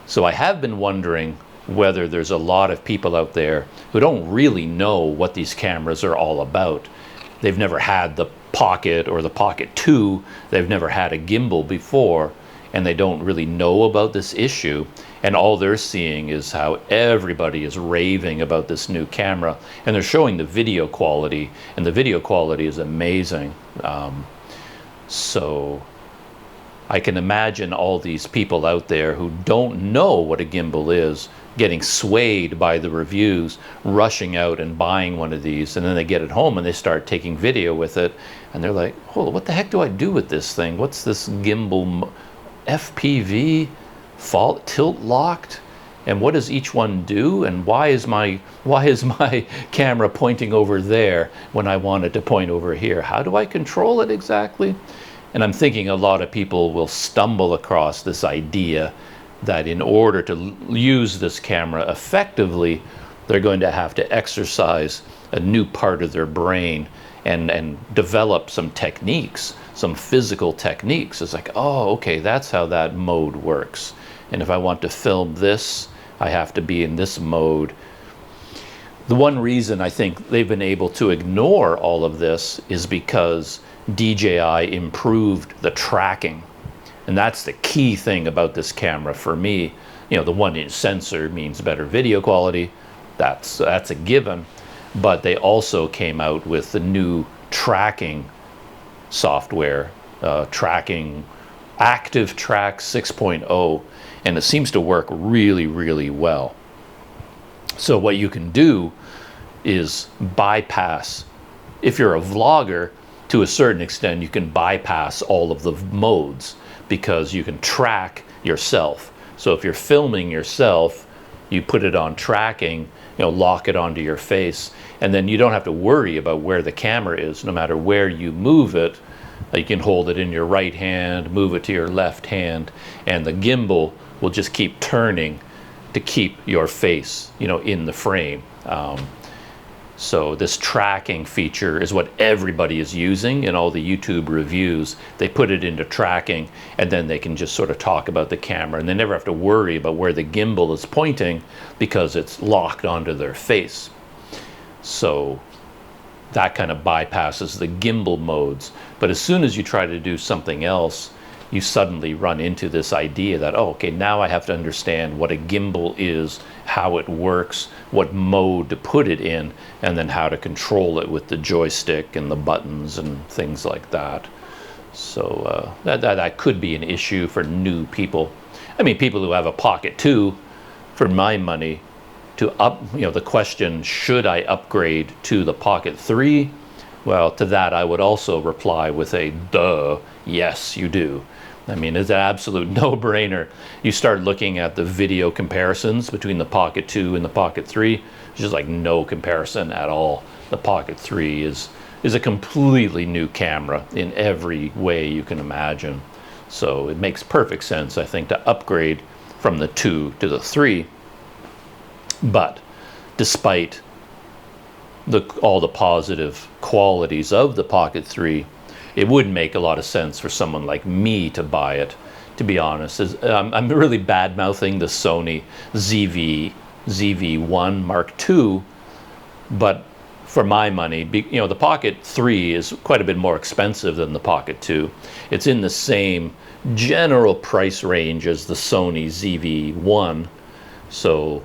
So I have been wondering whether there's a lot of people out there who don't really know what these cameras are all about. They've never had the Pocket or the Pocket 2, they've never had a gimbal before, and they don't really know about this issue, and all they're seeing is how everybody is raving about this new camera, and they're showing the video quality, and the video quality is amazing. So I can imagine all these people out there who don't know what a gimbal is getting swayed by the reviews, rushing out and buying one of these, and then they get it home and they start taking video with it, and they're like, oh, what the heck do I do with this thing? What's this gimbal? FPV, tilt locked, and what does each one do, and why is my camera pointing over there when I want it to point over here? How do I control it exactly? And I'm thinking a lot of people will stumble across this idea that in order to use this camera effectively, they're going to have to exercise a new part of their brain and develop some techniques, some physical techniques. It's like, oh, okay, that's how that mode works. And if I want to film this, I have to be in this mode. The one reason I think they've been able to ignore all of this is because DJI improved the tracking. And that's the key thing about this camera for me. You know, the 1-inch sensor means better video quality. That's a given. But they also came out with the new tracking software, tracking Active Track 6.0, and it seems to work really, really well. So what you can do is bypass, if you're a vlogger, to a certain extent, you can bypass all of the modes because you can track yourself. So if you're filming yourself, you put it on tracking, you know, lock it onto your face, and then you don't have to worry about where the camera is. No matter where you move it, you can hold it in your right hand, move it to your left hand, and the gimbal will just keep turning to keep your face, you know, in the frame. So this tracking feature is what everybody is using in all the YouTube reviews. They put it into tracking, and then they can just sort of talk about the camera, and they never have to worry about where the gimbal is pointing because it's locked onto their face. So that kind of bypasses the gimbal modes. But as soon as you try to do something else, you suddenly run into this idea that, oh, okay, now I have to understand what a gimbal is, how it works, what mode to put it in, and then how to control it with the joystick and the buttons and things like that. So that could be an issue for new people. I mean, people who have a Pocket 2, for my money, the question, should I upgrade to the Pocket 3? Well, to that I would also reply with a duh, yes, you do. I mean, it's an absolute no-brainer. You start looking at the video comparisons between the Pocket 2 and the Pocket 3, it's just like no comparison at all. The Pocket 3 is a completely new camera in every way you can imagine. So it makes perfect sense, I think, to upgrade from the 2 to the 3. But despite all the positive qualities of the Pocket 3, it would make a lot of sense for someone like me to buy it, to be honest. I'm really bad-mouthing the Sony ZV-1 Mark II, but for my money, the Pocket 3 is quite a bit more expensive than the Pocket 2. It's in the same general price range as the Sony ZV-1, so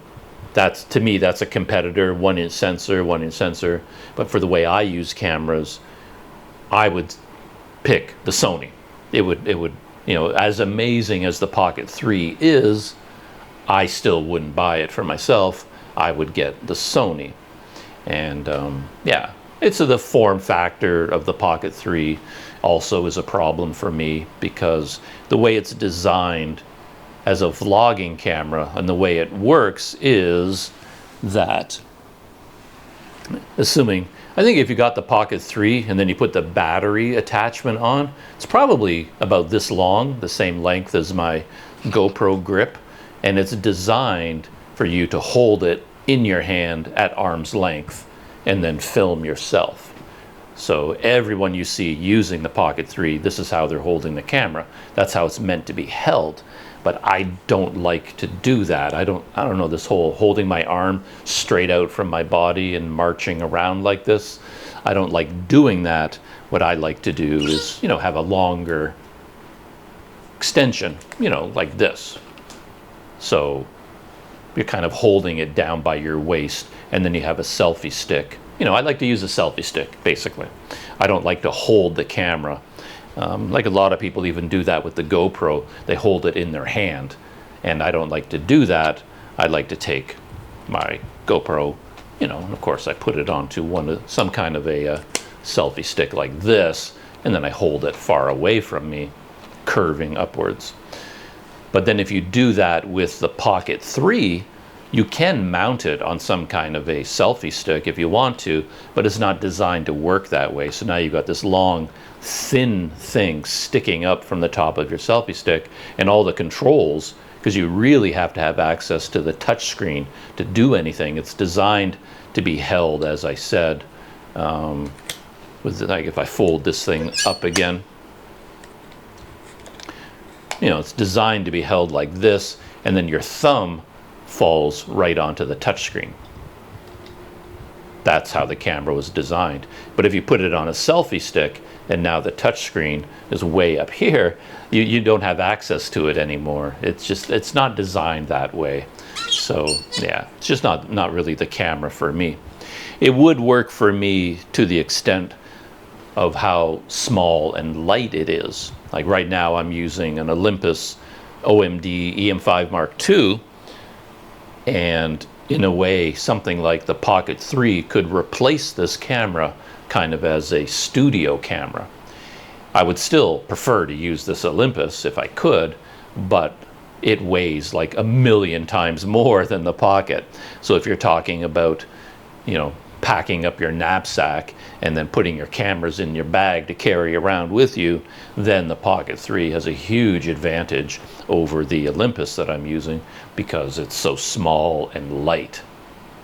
to me, that's a competitor, 1-inch sensor, but for the way I use cameras, I would pick the Sony. It would, as amazing as the Pocket 3 is, I still wouldn't buy it for myself. I would get the Sony. And yeah, it's the form factor of the Pocket 3 also is a problem for me, because the way it's designed as a vlogging camera and the way it works is that assuming, I think if you got the Pocket 3 and then you put the battery attachment on, it's probably about this long, the same length as my GoPro grip, and it's designed for you to hold it in your hand at arm's length and then film yourself. So everyone you see using the Pocket 3, this is how they're holding the camera. That's how it's meant to be held. But I don't like to do that. I don't know, this whole holding my arm straight out from my body and marching around like this. I don't like doing that. What I like to do is, you know, have a longer extension, you know, like this. So you're kind of holding it down by your waist, and then you have a selfie stick. You know, I like to use a selfie stick, basically. I don't like to hold the camera. Like a lot of people even do that with the GoPro. They hold it in their hand, and I don't like to do that. I like to take my GoPro, you know, and of course I put it onto some kind of a selfie stick like this, and then I hold it far away from me, curving upwards. But then if you do that with the Pocket 3, you can mount it on some kind of a selfie stick if you want to, but it's not designed to work that way. So now you've got this long, thin thing sticking up from the top of your selfie stick, and all the controls, because you really have to have access to the touch screen to do anything. It's designed to be held, as I said, with like if I fold this thing up again, you know, it's designed to be held like this, and then your thumb falls right onto the touchscreen. That's how the camera was designed. But if you put it on a selfie stick, and now the touchscreen is way up here, you don't have access to it anymore. It's not designed that way. So yeah, it's just not really the camera for me. It would work for me to the extent of how small and light it is. Like right now I'm using an Olympus OMD EM5 Mark II, and in a way something like the Pocket 3 could replace this camera kind of as a studio camera. I would still prefer to use this Olympus if I could, but it weighs like 1,000,000 times more than the Pocket. So if you're talking about, you know, packing up your knapsack and then putting your cameras in your bag to carry around with you, then the Pocket 3 has a huge advantage over the Olympus that I'm using because it's so small and light.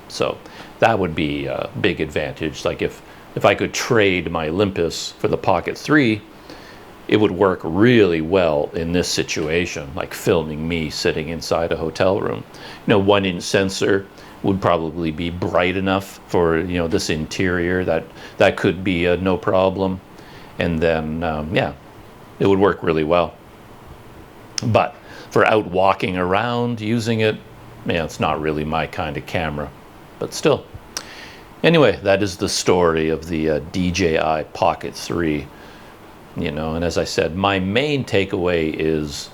So that would be a big advantage. Like if I could trade my Olympus for the Pocket 3, it would work really well in this situation, like filming me sitting inside a hotel room. You know, 1-inch sensor would probably be bright enough for, you know, this interior that could be no problem. And then, yeah, it would work really well. But for out walking around using it, yeah, it's not really my kind of camera, but still. Anyway, that is the story of the DJI Pocket 3. You know, and as I said, my main takeaway is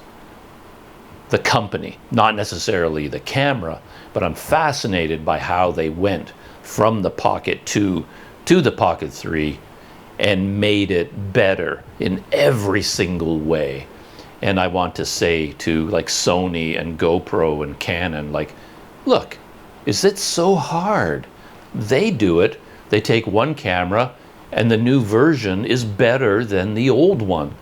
the company, not necessarily the camera, but I'm fascinated by how they went from the Pocket 2 to the Pocket 3 and made it better in every single way. And I want to say to like Sony and GoPro and Canon, like, look, is it so hard? They do it. They take one camera and the new version is better than the old one.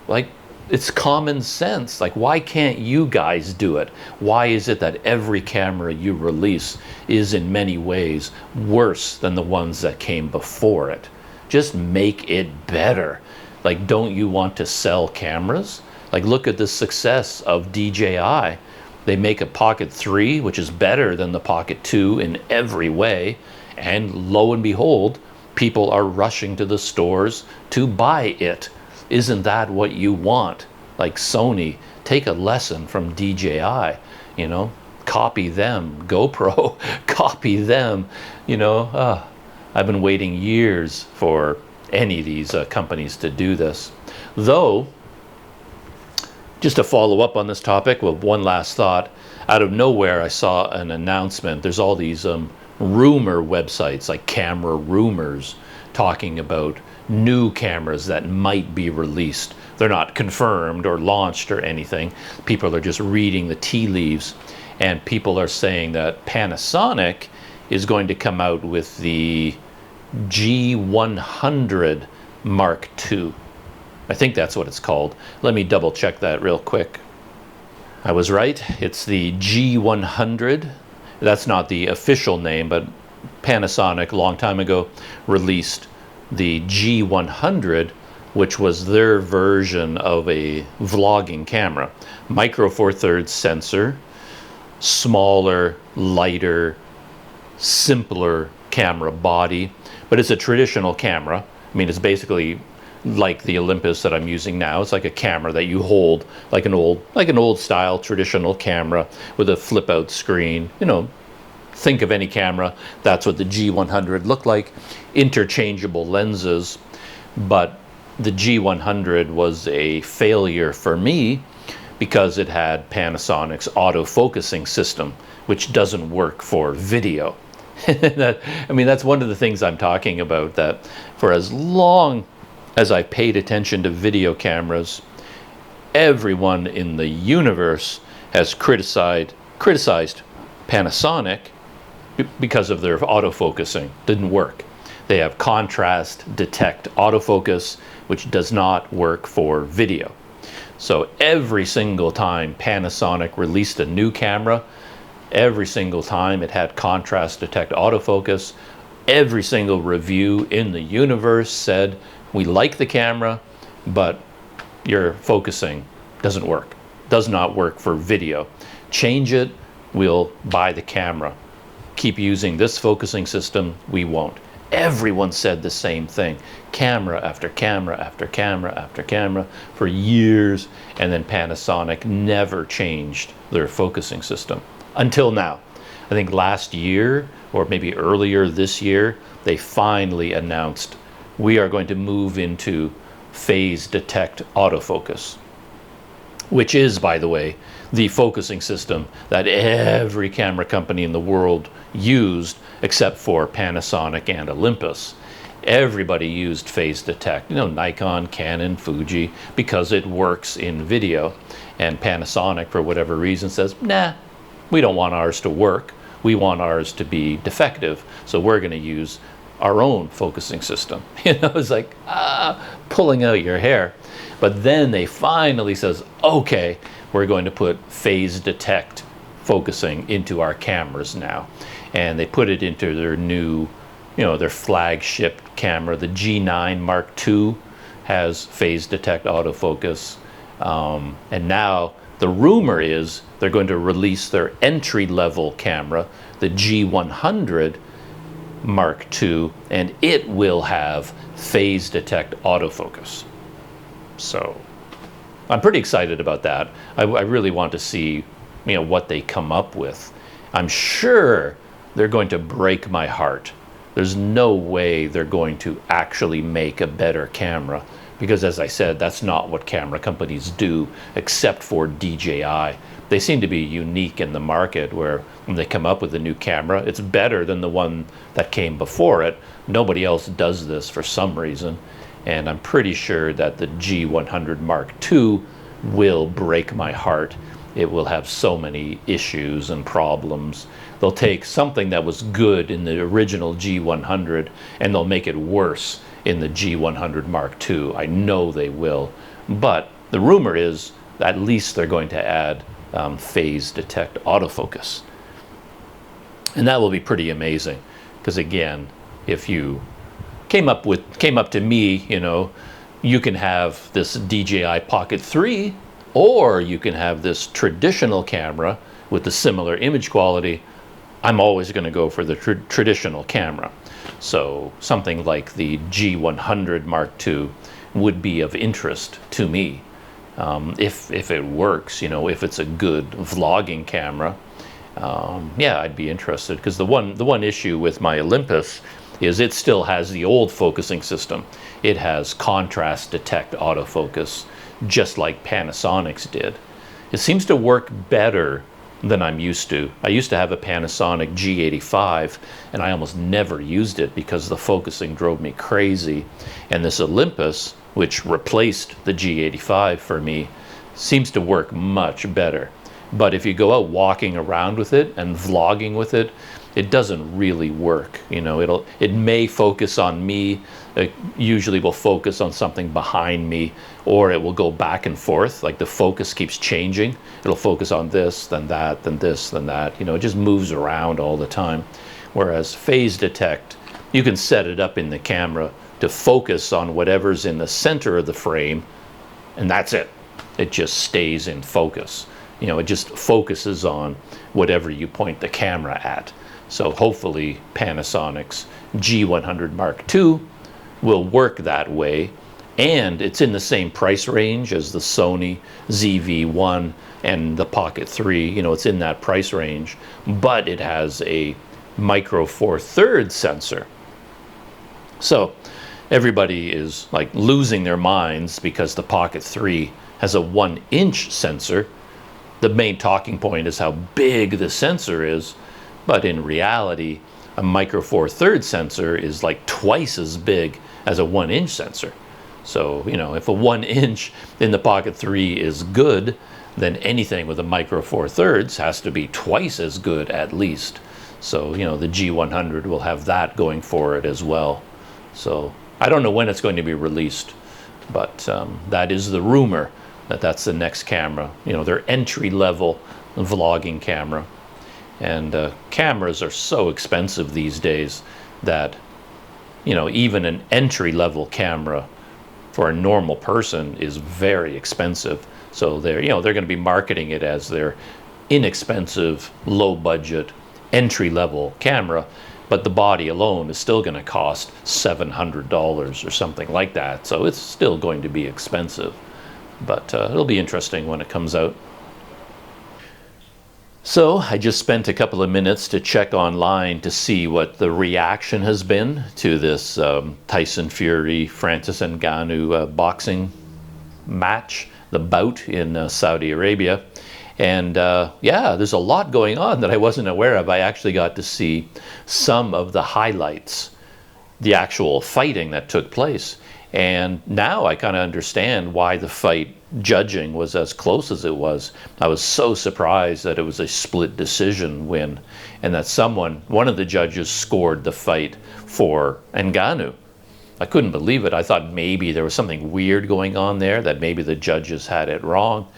Like, it's common sense. Like, why can't you guys do it? Why is it that every camera you release is in many ways worse than the ones that came before it? Just make it better. Like, don't you want to sell cameras? Like, look at the success of DJI. They make a Pocket 3, which is better than the Pocket 2 in every way, and lo and behold, people are rushing to the stores to buy it. Isn't that what you want? Like Sony, take a lesson from DJI, you know, copy them. GoPro, copy them. You know, I've been waiting years for any of these companies to do this. Though, just to follow up on this topic, well, one last thought. Out of nowhere, I saw an announcement. There's all these rumor websites, like Camera Rumors, talking about new cameras that might be released. They're not confirmed or launched or anything. People are just reading the tea leaves, and people are saying that Panasonic is going to come out with the G100 Mark II. I think that's what it's called. Let me double check that real quick. I was right. It's the G100. That's not the official name, but Panasonic, a long time ago, released the G100, which was their version of a vlogging camera. Micro Four Thirds sensor, smaller, lighter, simpler camera body, but it's a traditional camera. I mean, it's basically like the Olympus that I'm using now. It's like a camera that you hold, like an old style traditional camera with a flip out screen. You know, think of any camera. That's what the G100 looked like. Interchangeable lenses, but the G100 was a failure for me because it had Panasonic's auto-focusing system, which doesn't work for video. I mean, that's one of the things I'm talking about, that for as long as I paid attention to video cameras, everyone in the universe has criticized Panasonic because of their autofocusing. Didn't work. They have contrast detect autofocus, which does not work for video. So every single time Panasonic released a new camera, every single time it had contrast detect autofocus, every single review in the universe said, we like the camera, but your focusing doesn't work. Does not work for video. Change it, we'll buy the camera. Keep using this focusing system, we won't. Everyone said the same thing. Camera after camera after camera after camera for years, and then Panasonic never changed their focusing system. Until now. I think last year, or maybe earlier this year, they finally announced we are going to move into phase detect autofocus, which is, by the way, the focusing system that every camera company in the world used except for Panasonic and Olympus. Everybody used phase detect, you know, Nikon, Canon, Fuji, because it works in video. And Panasonic, for whatever reason, says, nah, we don't want ours to work. We want ours to be defective. So we're going to use our own focusing system. You know, it's like, pulling out your hair. But then they finally says, okay, we're going to put phase detect focusing into our cameras now. And they put it into their new, you know, their flagship camera. The G9 Mark II has phase detect autofocus. And now the rumor is they're going to release their entry-level camera, the G100 Mark II, and it will have phase detect autofocus. So I'm pretty excited about that. I really want to see, you know, what they come up with. I'm sure they're going to break my heart. There's no way they're going to actually make a better camera, because as I said, that's not what camera companies do, except for DJI. They seem to be unique in the market, where when they come up with a new camera, it's better than the one that came before it. Nobody else does this for some reason. And I'm pretty sure that the G100 Mark II will break my heart. It will have so many issues and problems. They'll take something that was good in the original G100 and they'll make it worse in the G100 Mark II. I know they will. But the rumor is at least they're going to add phase detect autofocus. And that will be pretty amazing, because again, if you came up to me, you know, you can have this DJI Pocket 3, or you can have this traditional camera with the similar image quality. I'm always going to go for the traditional camera. So something like the G100 Mark II would be of interest to me. If it works, you know, if it's a good vlogging camera, yeah, I'd be interested. Because the one issue with my Olympus is it still has the old focusing system. It has contrast detect autofocus, just like Panasonic's did. It seems to work better than I'm used to. I used to have a Panasonic G85, and I almost never used it because the focusing drove me crazy. And this Olympus, which replaced the G85 for me, seems to work much better. But if you go out walking around with it and vlogging with it, it doesn't really work. You know, it may focus on me. It usually will focus on something behind me, or it will go back and forth. Like the focus keeps changing. It'll focus on this, then that, then this, then that. You know, it just moves around all the time. Whereas phase detect, you can set it up in the camera to focus on whatever's in the center of the frame, and that's it. It just stays in focus. You know, it just focuses on whatever you point the camera at. So hopefully Panasonic's G100 Mark II will work that way, and it's in the same price range as the Sony ZV-1 and the Pocket 3. You know, it's in that price range, but it has a micro four thirds sensor. So everybody is like losing their minds because the Pocket 3 has a 1-inch sensor. The main talking point is how big the sensor is, but in reality, a micro four thirds sensor is like twice as big as a 1-inch sensor. So, you know, if a 1-inch in the Pocket 3 is good, then anything with a micro four thirds has to be twice as good at least. So, you know, the G100 will have that going for it as well. So I don't know when it's going to be released, but that is the rumor that that's the next camera. You know, their entry-level vlogging camera. And cameras are so expensive these days that, you know, even an entry-level camera for a normal person is very expensive. So they're, you know, they're going to be marketing it as their inexpensive, low-budget, entry-level camera, but the body alone is still going to cost $700 or something like that. So it's still going to be expensive, but it'll be interesting when it comes out. So I just spent a couple of minutes to check online to see what the reaction has been to this Tyson Fury, Francis Ngannou boxing match, the bout in Saudi Arabia. And yeah, there's a lot going on that I wasn't aware of. I actually got to see some of the highlights, the actual fighting that took place. And now I kind of understand why the fight judging was as close as it was. I was so surprised that it was a split decision win, and that one of the judges scored the fight for Ngannou. I couldn't believe it. I thought maybe there was something weird going on there, that maybe the judges had it wrong.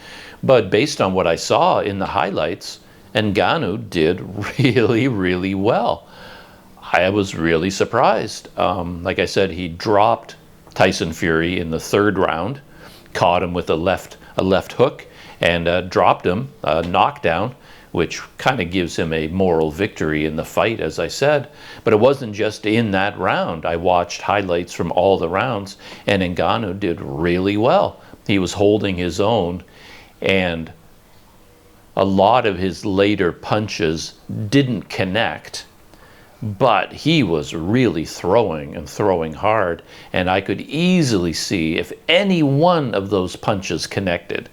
But based on what I saw in the highlights, Ngannou did really, really well. I was really surprised. Like I said, he dropped Tyson Fury in the third round, caught him with a left hook, and dropped him, a knockdown, which kind of gives him a moral victory in the fight, as I said. But it wasn't just in that round. I watched highlights from all the rounds, and Ngannou did really well. He was holding his own, and a lot of his later punches didn't connect, but he was really throwing and throwing hard, and I could easily see if any one of those punches connected.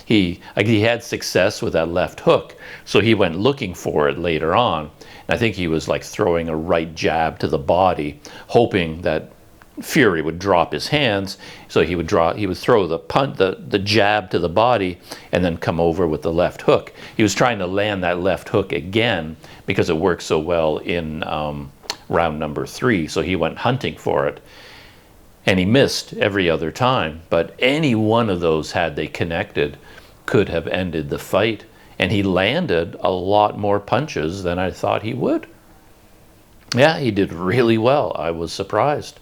He had success with that left hook, so he went looking for it later on. And I think he was like throwing a right jab to the body, hoping that Fury would drop his hands, so he would throw the jab to the body and then come over with the left hook. He was trying to land that left hook again because it worked so well in round number 3, so he went hunting for it, and he missed every other time. But any one of those, had they connected, could have ended the fight, and he landed a lot more punches than I thought he would. Yeah, he did really well. I was surprised.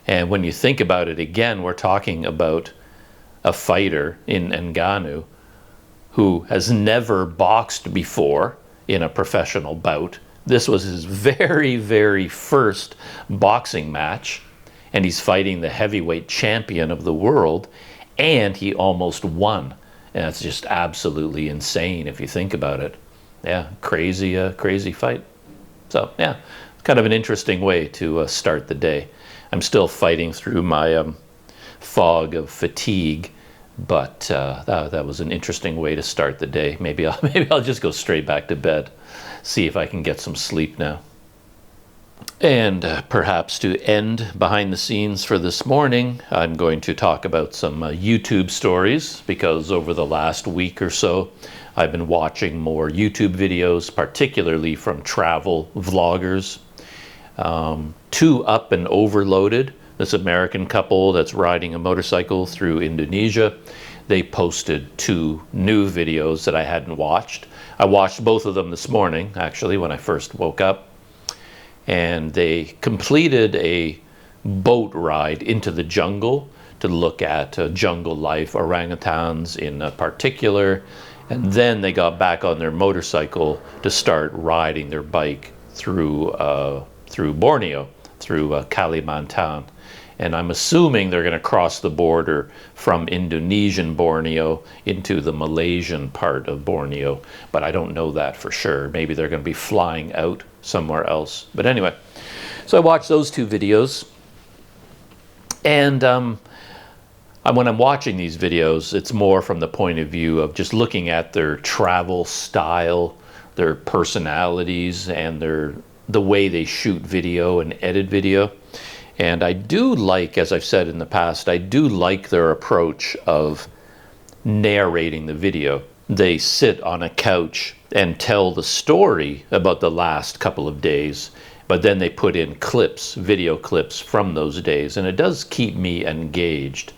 And when you think about it again, we're talking about a fighter in Ngannou who has never boxed before in a professional bout. This was his very, very first boxing match, and he's fighting the heavyweight champion of the world, and he almost won. And that's just absolutely insane if you think about it. Yeah, crazy fight. So yeah, kind of an interesting way to start the day. I'm still fighting through my fog of fatigue, but that was an interesting way to start the day. Maybe I'll just go straight back to bed, see if I can get some sleep now. And perhaps to end behind the scenes for this morning, I'm going to talk about some YouTube stories, because over the last week or so, I've been watching more YouTube videos, particularly from travel vloggers. Two Up and Overloaded, this American couple that's riding a motorcycle through Indonesia, they posted 2 new videos that I hadn't watched. I watched both of them this morning, actually, when I first woke up. And they completed a boat ride into the jungle to look at jungle life, orangutans in particular. And then they got back on their motorcycle to start riding their bike through Borneo, through Kalimantan. And I'm assuming they're going to cross the border from Indonesian Borneo into the Malaysian part of Borneo. But I don't know that for sure. Maybe they're going to be flying out somewhere else. But anyway, so I watched those 2 videos. And when I'm watching these videos, it's more from the point of view of just looking at their travel style, their personalities, and the way they shoot video and edit video. And I do like, as I've said in the past, I do like their approach of narrating the video. They sit on a couch and tell the story about the last couple of days, but then they put in clips, video clips from those days, and it does keep me engaged.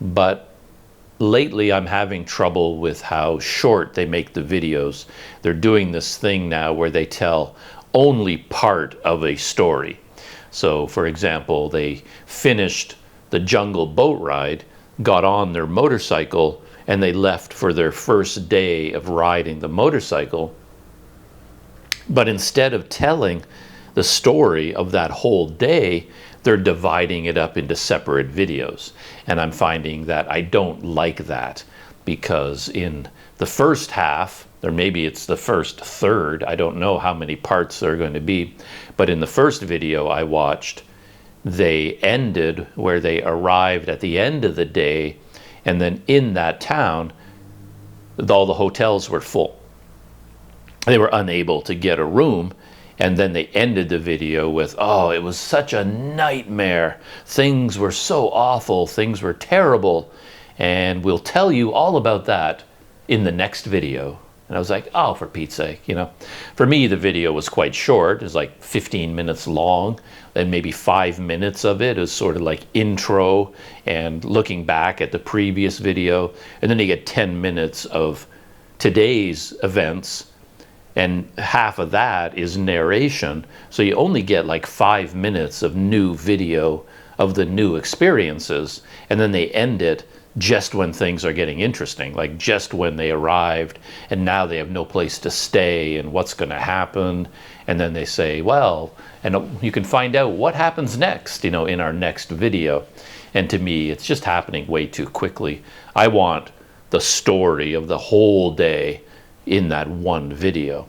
But lately I'm having trouble with how short they make the videos. They're doing this thing now where they tell only part of a story. So, for example, they finished the jungle boat ride, got on their motorcycle, and they left for their first day of riding the motorcycle. But instead of telling the story of that whole day, they're dividing it up into separate videos. And I'm finding that I don't like that, because in the first half, or maybe it's the first third, I don't know how many parts there are going to be, but in the first video I watched, they ended where they arrived at the end of the day, and then in that town, all the hotels were full. They were unable to get a room, and then they ended the video with, oh, it was such a nightmare. Things were so awful, things were terrible, and we'll tell you all about that in the next video. And I was like, oh, for Pete's sake, you know. For me, the video was quite short. It was like 15 minutes long. Then maybe 5 minutes of it is sort of like intro and looking back at the previous video. And then you get 10 minutes of today's events, and half of that is narration. So you only get like 5 minutes of new video of the new experiences. And then they end it just when things are getting interesting, like just when they arrived and now they have no place to stay and what's going to happen. And then they say, well, and you can find out what happens next, you know, in our next video. And to me, it's just happening way too quickly. I want the story of the whole day in that one video.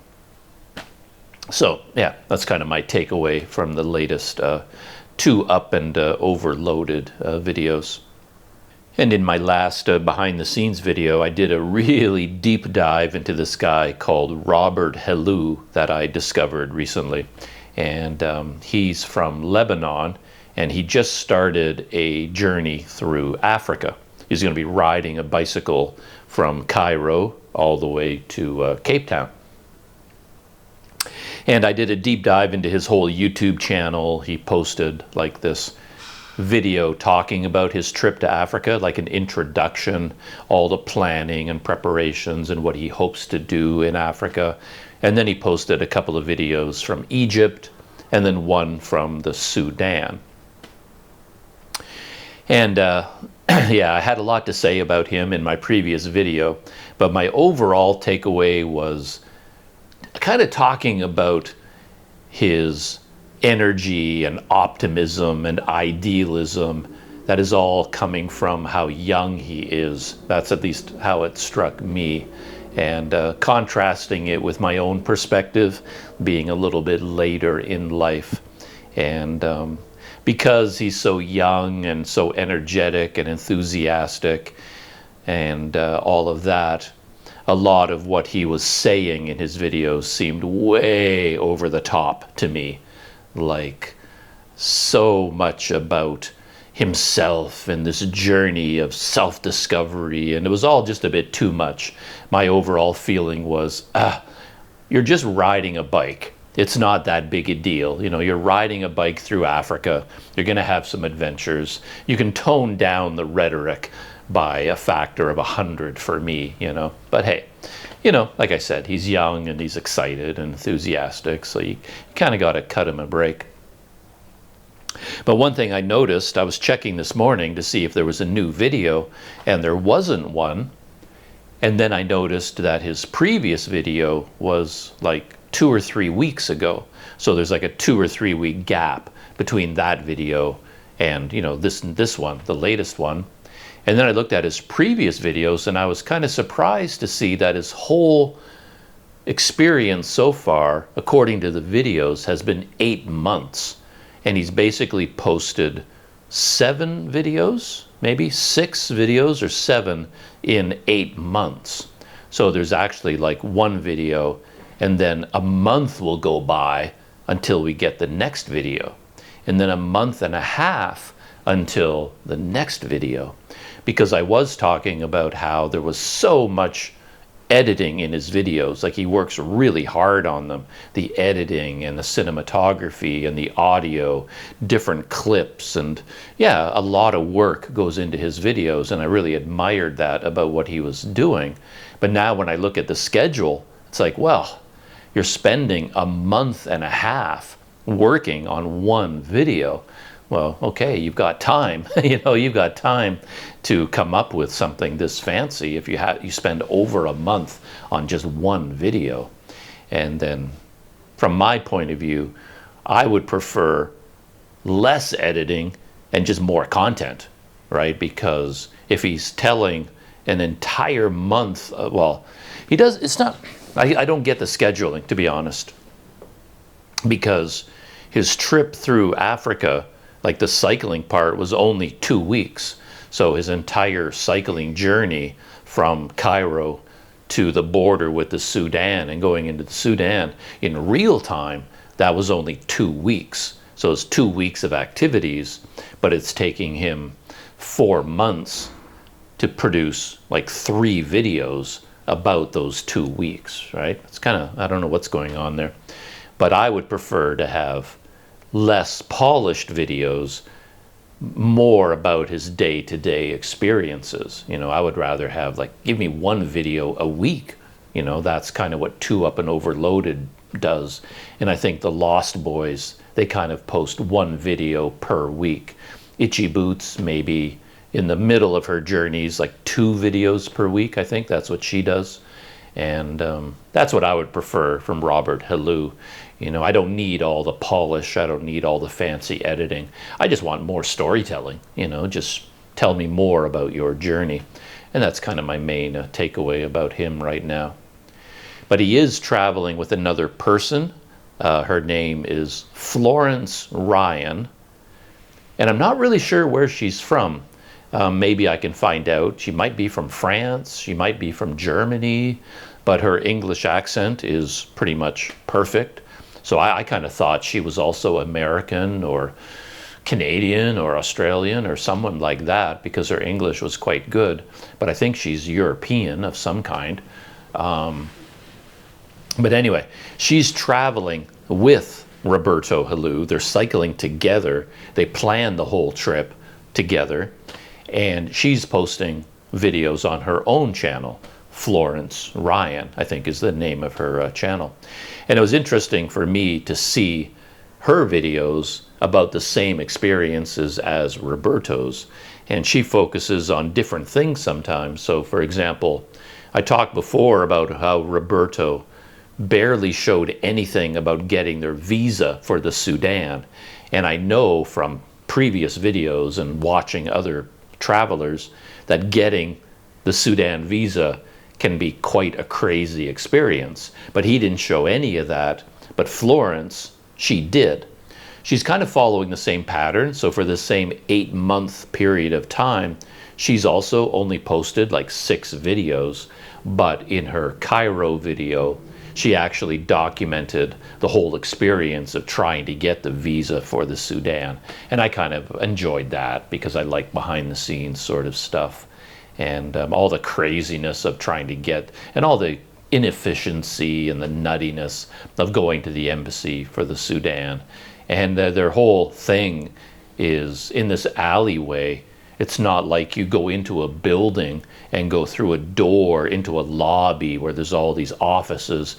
So yeah, that's kind of my takeaway from the latest 2 Up and Overloaded videos. And in my last behind-the-scenes video, I did a really deep dive into this guy called Robert Helou that I discovered recently. And he's from Lebanon, and he just started a journey through Africa. He's going to be riding a bicycle from Cairo all the way to Cape Town. And I did a deep dive into his whole YouTube channel. He posted like this video talking about his trip to Africa, like an introduction, all the planning and preparations and what he hopes to do in Africa. And then he posted a couple of videos from Egypt and then one from the Sudan. And yeah, I had a lot to say about him in my previous video, but my overall takeaway was kind of talking about his energy and optimism and idealism that is all coming from how young he is. That's at least how it struck me. And contrasting it with my own perspective, being a little bit later in life. And because he's so young and so energetic and enthusiastic and all of that, a lot of what he was saying in his videos seemed way over the top to me. like so much about himself and this journey of self-discovery, and it was all just a bit too much. My overall feeling was, you're just riding a bike. It's not that big a deal. You know, you're riding a bike through Africa. You're going to have some adventures. You can tone down the rhetoric by a factor of 100 for me, you know. But hey, you know, like I said, he's young and he's excited and enthusiastic, so you kind of got to cut him a break. But one thing I noticed, I was checking this morning to see if there was a new video, and there wasn't one. And then I noticed that his previous video was like 2 or 3 weeks ago. So there's like a 2 or 3 week gap between that video and, you know, this one, the latest one. And then I looked at his previous videos, and I was kind of surprised to see that his whole experience so far, according to the videos, has been 8 months. And he's basically posted 7 videos, maybe 6 videos or 7 in 8 months. So there's actually like one video, and then a month will go by until we get the next video, and then a month and a half until the next video. Because I was talking about how there was so much editing in his videos, like he works really hard on them, the editing and the cinematography and the audio, different clips, and yeah, a lot of work goes into his videos, and I really admired that about what he was doing. But now when I look at the schedule, it's like, well, you're spending a month and a half working on one video. Well, okay, you've got time. You know, you've got time to come up with something this fancy if you spend over a month on just one video. And then from my point of view, I would prefer less editing and just more content, right? Because if he's telling an entire month, well, he does, it's not, I don't get the scheduling, to be honest, because his trip through Africa, like the cycling part, was only 2 weeks. So his entire cycling journey from Cairo to the border with the Sudan and going into the Sudan in real time, that was only 2 weeks. So it's 2 weeks of activities, but it's taking him 4 months to produce like 3 videos about those 2 weeks, right? It's kind of, I don't know what's going on there. But I would prefer to have less polished videos, more about his day-to-day experiences. You know, I would rather have, like, give me one video a week. You know, that's kind of what Two Up and Overloaded does. And I think the Lost Boys, they kind of post one video per week. Itchy Boots, maybe in the middle of her journeys, like 2 videos per week. I think that's what she does. And that's what I would prefer from Robert Halou. You know, I don't need all the polish. I don't need all the fancy editing. I just want more storytelling. You know, just tell me more about your journey. And that's kind of my main takeaway about him right now. But he is traveling with another person. Her name is Florence Ryan. And I'm not really sure where she's from. Maybe I can find out. She might be from France. She might be from Germany. But her English accent is pretty much perfect. So I kind of thought she was also American or Canadian or Australian or someone like that, because her English was quite good. But I think she's European of some kind. But anyway, she's traveling with Roberto Halou. They're cycling together. They planned the whole trip together. And she's posting videos on her own channel. Florence Ryan, I think, is the name of her channel. And it was interesting for me to see her videos about the same experiences as Roberto's. And she focuses on different things sometimes. So, for example, I talked before about how Roberto barely showed anything about getting their visa for the Sudan. And I know from previous videos and watching other travelers that getting the Sudan visa can be quite a crazy experience. But he didn't show any of that. But Florence, she did. She's kind of following the same pattern. So for the same 8-month period of time, she's also only posted like 6 videos. But in her Cairo video, she actually documented the whole experience of trying to get the visa for the Sudan. And I kind of enjoyed that because I like behind the scenes sort of stuff, and all the craziness of trying to get, and all the inefficiency and the nuttiness of going to the embassy for the Sudan. And their whole thing is in this alleyway. It's not like you go into a building and go through a door into a lobby where there's all these offices.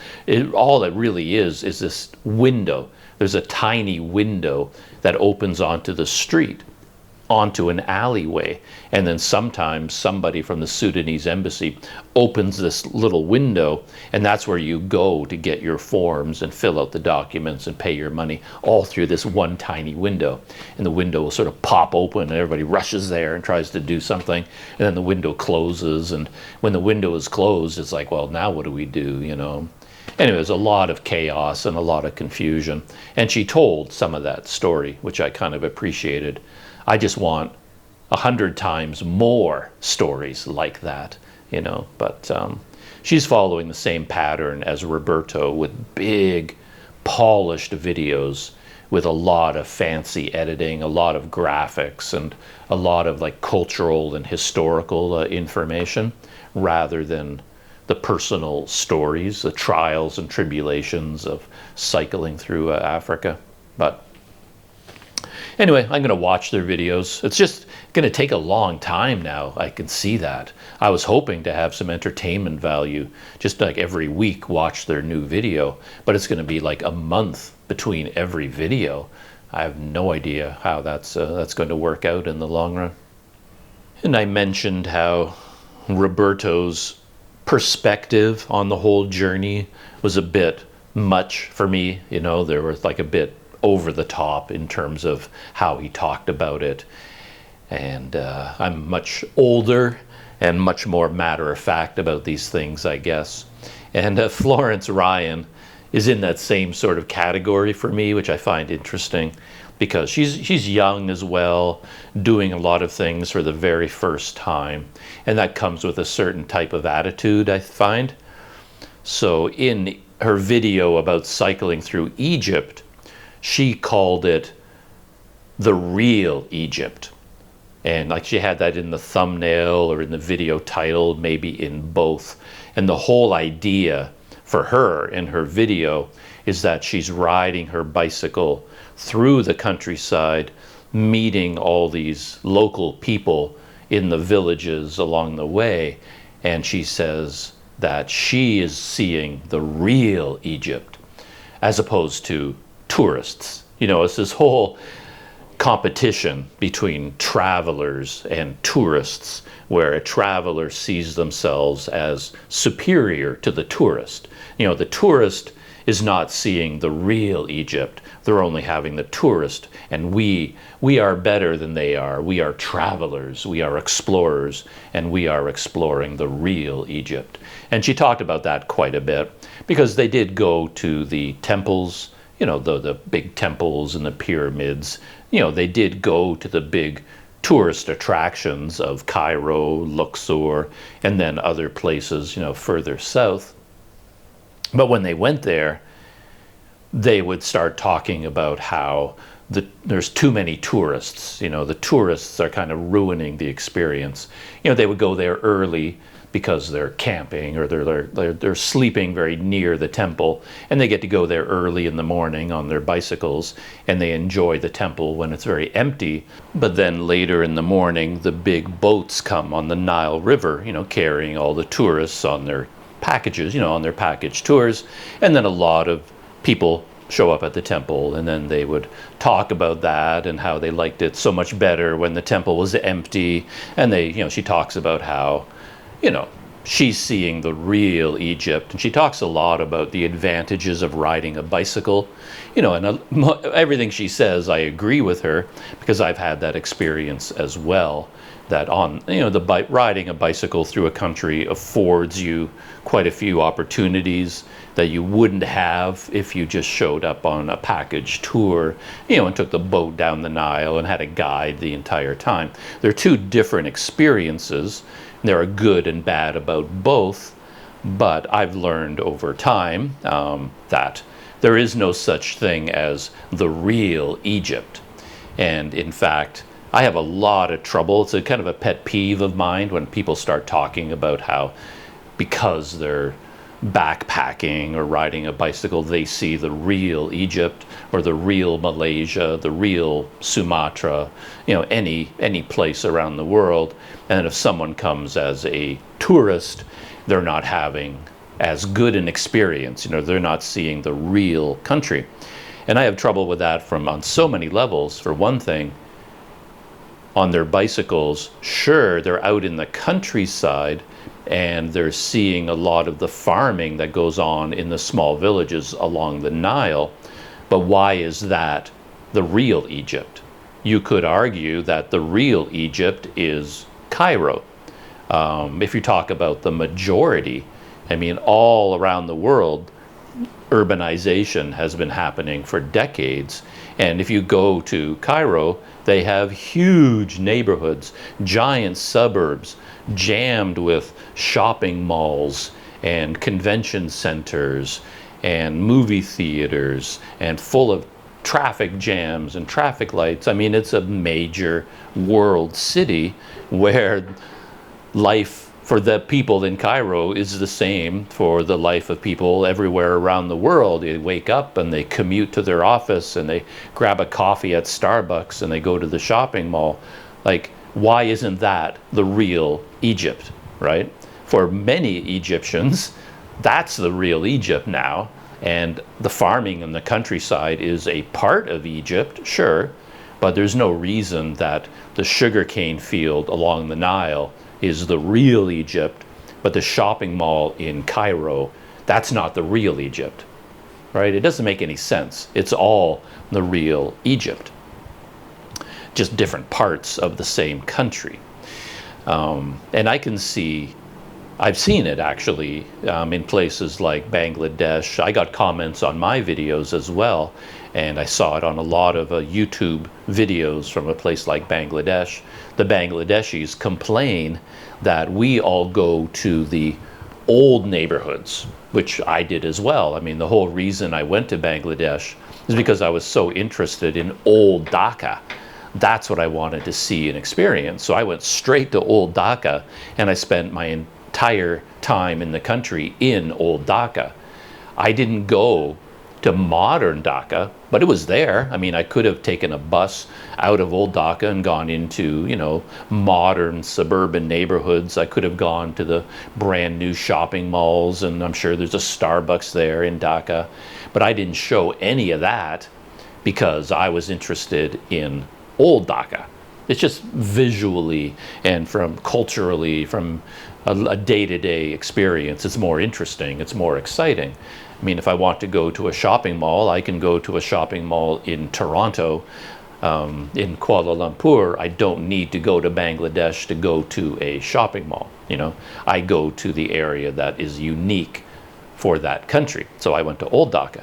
All it really is this window. There's a tiny window that opens onto the street, onto an alleyway. And then sometimes somebody from the Sudanese embassy opens this little window, and that's where you go to get your forms and fill out the documents and pay your money, all through this one tiny window. And the window will sort of pop open and everybody rushes there and tries to do something, and then the window closes, and when the window is closed, it's like, well, now what do we do, you know? Anyway, there's a lot of chaos and a lot of confusion, and she told some of that story, which I kind of appreciated. I just want 100 times more stories like that, you know. But she's following the same pattern as Roberto, with big, polished videos with a lot of fancy editing, a lot of graphics, and a lot of like cultural and historical information, rather than the personal stories, the trials and tribulations of cycling through Africa. But anyway, I'm going to watch their videos. It's just going to take a long time now. I can see that. I was hoping to have some entertainment value, just like every week watch their new video, but it's going to be like a month between every video. I have no idea how that's going to work out in the long run. And I mentioned how Roberto's perspective on the whole journey was a bit much for me. You know, there was like a bit over the top in terms of how he talked about it. And I'm much older and much more matter-of-fact about these things, I guess. And Florence Ryan is in that same sort of category for me, which I find interesting, because she's young as well, doing a lot of things for the very first time, and that comes with a certain type of attitude, I find. So in her video about cycling through Egypt, she called it the real Egypt. And like she had that in the thumbnail or in the video title, maybe in both. And the whole idea for her in her video is that she's riding her bicycle through the countryside, meeting all these local people in the villages along the way. And she says that she is seeing the real Egypt as opposed to tourists. You know, it's this whole competition between travelers and tourists, where a traveler sees themselves as superior to the tourist. You know, the tourist is not seeing the real Egypt. They're only having the tourist, and we are better than they are. We are travelers, we are explorers, and we are exploring the real Egypt. And she talked about that quite a bit, because they did go to the temples, you know, the big temples and the pyramids. You know, they did go to the big tourist attractions of Cairo, Luxor, and then other places, you know, further south. But when they went there, they would start talking about how there's too many tourists. You know, the tourists are kind of ruining the experience. You know, they would go there early because they're camping, or they're sleeping very near the temple, and they get to go there early in the morning on their bicycles, and they enjoy the temple when it's very empty. But then later in the morning, the big boats come on the Nile River, you know, carrying all the tourists on their packages, you know, on their package tours, and then a lot of people show up at the temple, and then they would talk about that and how they liked it so much better when the temple was empty. And they, you know, she talks about how, you know, she's seeing the real Egypt, and she talks a lot about the advantages of riding a bicycle, you know, and everything she says, I agree with her, because I've had that experience as well. That on, you know, riding a bicycle through a country affords you quite a few opportunities that you wouldn't have if you just showed up on a package tour, you know, and took the boat down the Nile and had a guide the entire time. They're two different experiences. There are good and bad about both, But I've learned over time that there is no such thing as the real Egypt. And in fact, I have a lot of trouble. It's a kind of a pet peeve of mine when people start talking about how because they're backpacking or riding a bicycle, they see the real Egypt or the real Malaysia, the real Sumatra, any place around the world. And if someone comes as a tourist, they're not having as good an experience. They're not seeing the real country. And I have trouble with that on so many levels. For one thing, on their bicycles, sure, they're out in the countryside and they're seeing a lot of the farming that goes on in the small villages along the Nile. But why is that the real Egypt? You could argue that the real Egypt is Cairo. If you talk about the majority, all around the world, urbanization has been happening for decades. And if you go to Cairo, they have huge neighborhoods, giant suburbs, jammed with shopping malls and convention centers and movie theaters and full of traffic jams and traffic lights. It's a major world city where life for the people in Cairo is the same for the life of people everywhere around the world. They wake up and they commute to their office and they grab a coffee at Starbucks and they go to the shopping mall. Why isn't that the real Egypt, right? For many Egyptians, that's the real Egypt now. And the farming in the countryside is a part of Egypt, sure, but there's no reason that the sugarcane field along the Nile is the real Egypt, but the shopping mall in Cairo, that's not the real Egypt, right? It doesn't make any sense. It's all the real Egypt, just different parts of the same country. And I've seen it actually in places like Bangladesh. I got comments on my videos as well, and I saw it on a lot of YouTube videos from a place like Bangladesh. The Bangladeshis complain that we all go to the old neighborhoods, which I did as well. The whole reason I went to Bangladesh is because I was so interested in old Dhaka. That's what I wanted to see and experience. So I went straight to old Dhaka, and I spent my entire time in the country in old Dhaka. I didn't go to modern Dhaka, but it was there. I could have taken a bus out of old Dhaka and gone into, modern suburban neighborhoods. I could have gone to the brand new shopping malls, and I'm sure there's a Starbucks there in Dhaka. But I didn't show any of that because I was interested in old Dhaka. It's just visually and from culturally, from a day-to-day experience, it's more interesting, it's more exciting. If I want to go to a shopping mall, I can go to a shopping mall in Toronto, in Kuala Lumpur. I don't need to go to Bangladesh to go to a shopping mall. I go to the area that is unique for that country. So I went to old Dhaka.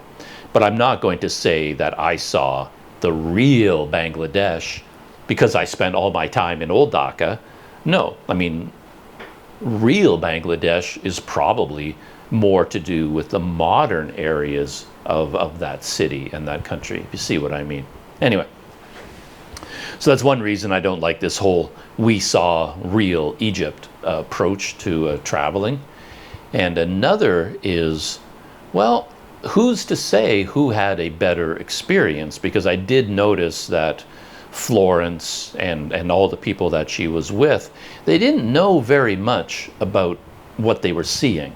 But I'm not going to say that I saw the real Bangladesh because I spent all my time in old Dhaka. No, real Bangladesh is probably more to do with the modern areas of that city and that country, if you see what I mean. Anyway, so that's one reason I don't like this whole we saw real Egypt approach to traveling. And another is, well, who's to say who had a better experience? Because I did notice that Florence and all the people that she was with, they didn't know very much about what they were seeing.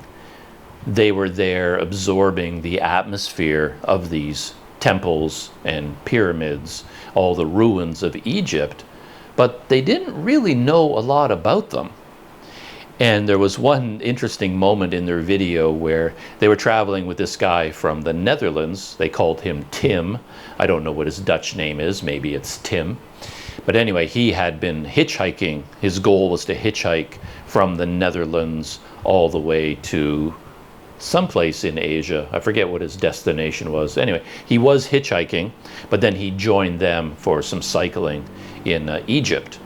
They were there absorbing the atmosphere of these temples and pyramids, all the ruins of Egypt, but they didn't really know a lot about them. And there was one interesting moment in their video where they were traveling with this guy from the Netherlands. They called him Tim. I don't know what his Dutch name is. Maybe it's Tim. But anyway, he had been hitchhiking. His goal was to hitchhike from the Netherlands all the way to someplace in Asia. I forget what his destination was. Anyway, he was hitchhiking, but then he joined them for some cycling in Egypt.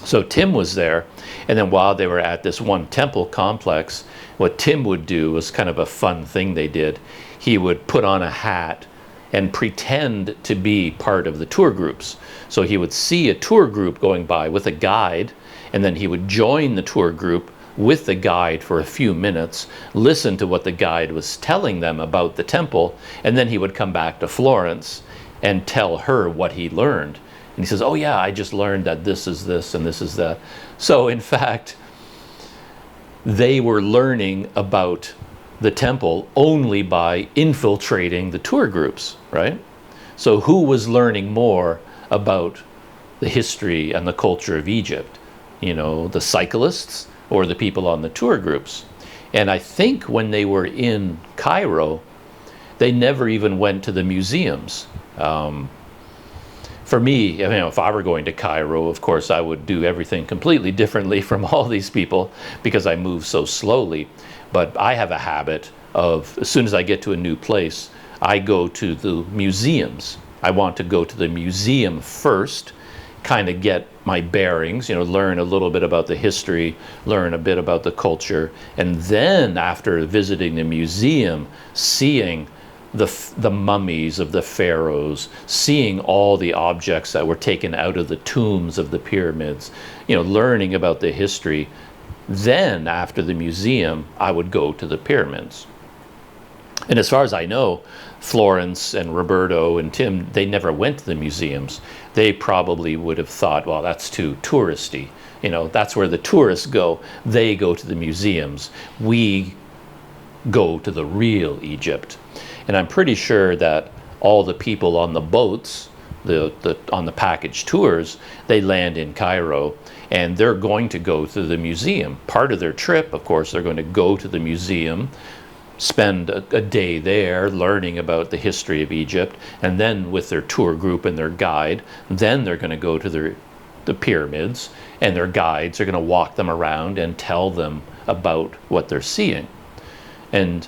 So Tim was there, and then while they were at this one temple complex, what Tim would do was kind of a fun thing they did. He would put on a hat and pretend to be part of the tour groups. So he would see a tour group going by with a guide, and then he would join the tour group with the guide for a few minutes, listen to what the guide was telling them about the temple, and then he would come back to Florence and tell her what he learned. And he says, oh yeah, I just learned that this is this and this is that. So in fact, they were learning about the temple only by infiltrating the tour groups, right? So who was learning more about the history and the culture of Egypt? You know, the cyclists or the people on the tour groups? And I think when they were in Cairo, they never even went to the museums. For me, you know, if I were going to Cairo, of course, I would do everything completely differently from all these people because I move so slowly. But I have a habit of, as soon as I get to a new place, I go to the museums. I want to go to the museum first, kind of get my bearings, you know, learn a little bit about the history, learn a bit about the culture, and then after visiting the museum, seeing the mummies of the pharaohs, seeing all the objects that were taken out of the tombs of the pyramids, you know, learning about the history. Then after the museum, I would go to the pyramids. And as far as I know, Florence and Roberto and Tim, they never went to the museums. They probably would have thought, well, that's too touristy. You know, that's where the tourists go. They go to the museums. We go to the real Egypt. And I'm pretty sure that all the people on the boats, on the package tours, they land in Cairo and they're going to go to the museum. Part of their trip, of course, they're going to go to the museum, spend a day there learning about the history of Egypt, and then with their tour group and their guide, then they're going to go to the pyramids, and their guides are going to walk them around and tell them about what they're seeing. And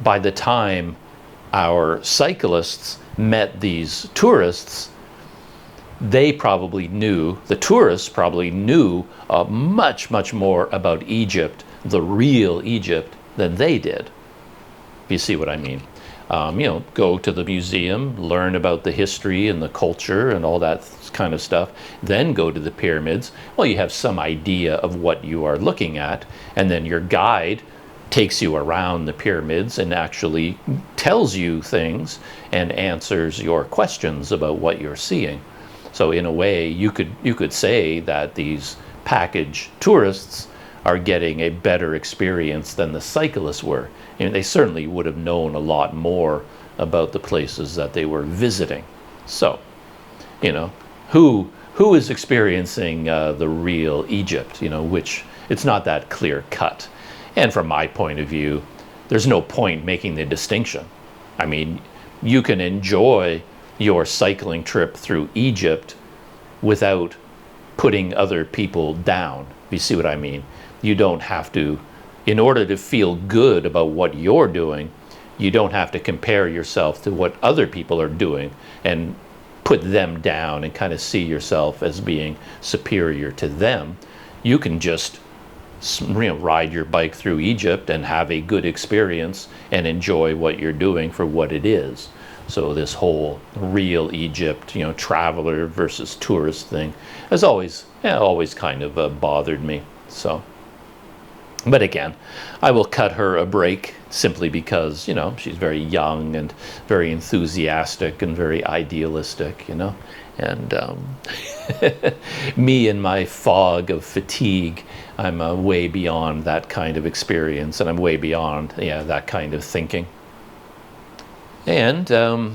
by the time our cyclists met these tourists, they probably knew, the tourists probably knew much, much more about Egypt, the real Egypt, than they did. You see what I mean? You know, go to the museum, learn about the history and the culture and all that kind of stuff, then go to the pyramids. Well, you have some idea of what you are looking at, and then your guide takes you around the pyramids and actually tells you things and answers your questions about what you're seeing. So in a way, you could say that these package tourists are getting a better experience than the cyclists were. And they certainly would have known a lot more about the places that they were visiting. So, you know, who is experiencing the real Egypt, you know, which it's not that clear cut. And from my point of view, there's no point making the distinction. I mean, you can enjoy your cycling trip through Egypt without putting other people down. You see what I mean? You don't have to, in order to feel good about what you're doing, you don't have to compare yourself to what other people are doing and put them down and kind of see yourself as being superior to them. You can just, you know, ride your bike through Egypt and have a good experience and enjoy what you're doing for what it is. So this whole real Egypt, you know, traveler versus tourist thing has always kind of bothered me. So, but again, I will cut her a break simply because, you know, she's very young and very enthusiastic and very idealistic, you know. And me and my fog of fatigue, I'm way beyond that kind of experience, and I'm way beyond, yeah, that kind of thinking. And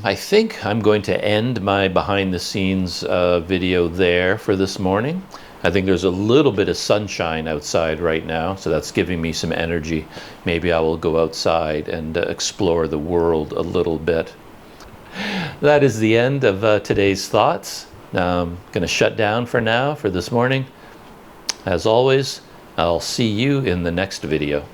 I think I'm going to end my behind-the-scenes video there for this morning. I think there's a little bit of sunshine outside right now, so that's giving me some energy. Maybe I will go outside and explore the world a little bit. That is the end of today's thoughts. I'm going to shut down for now for this morning. As always, I'll see you in the next video.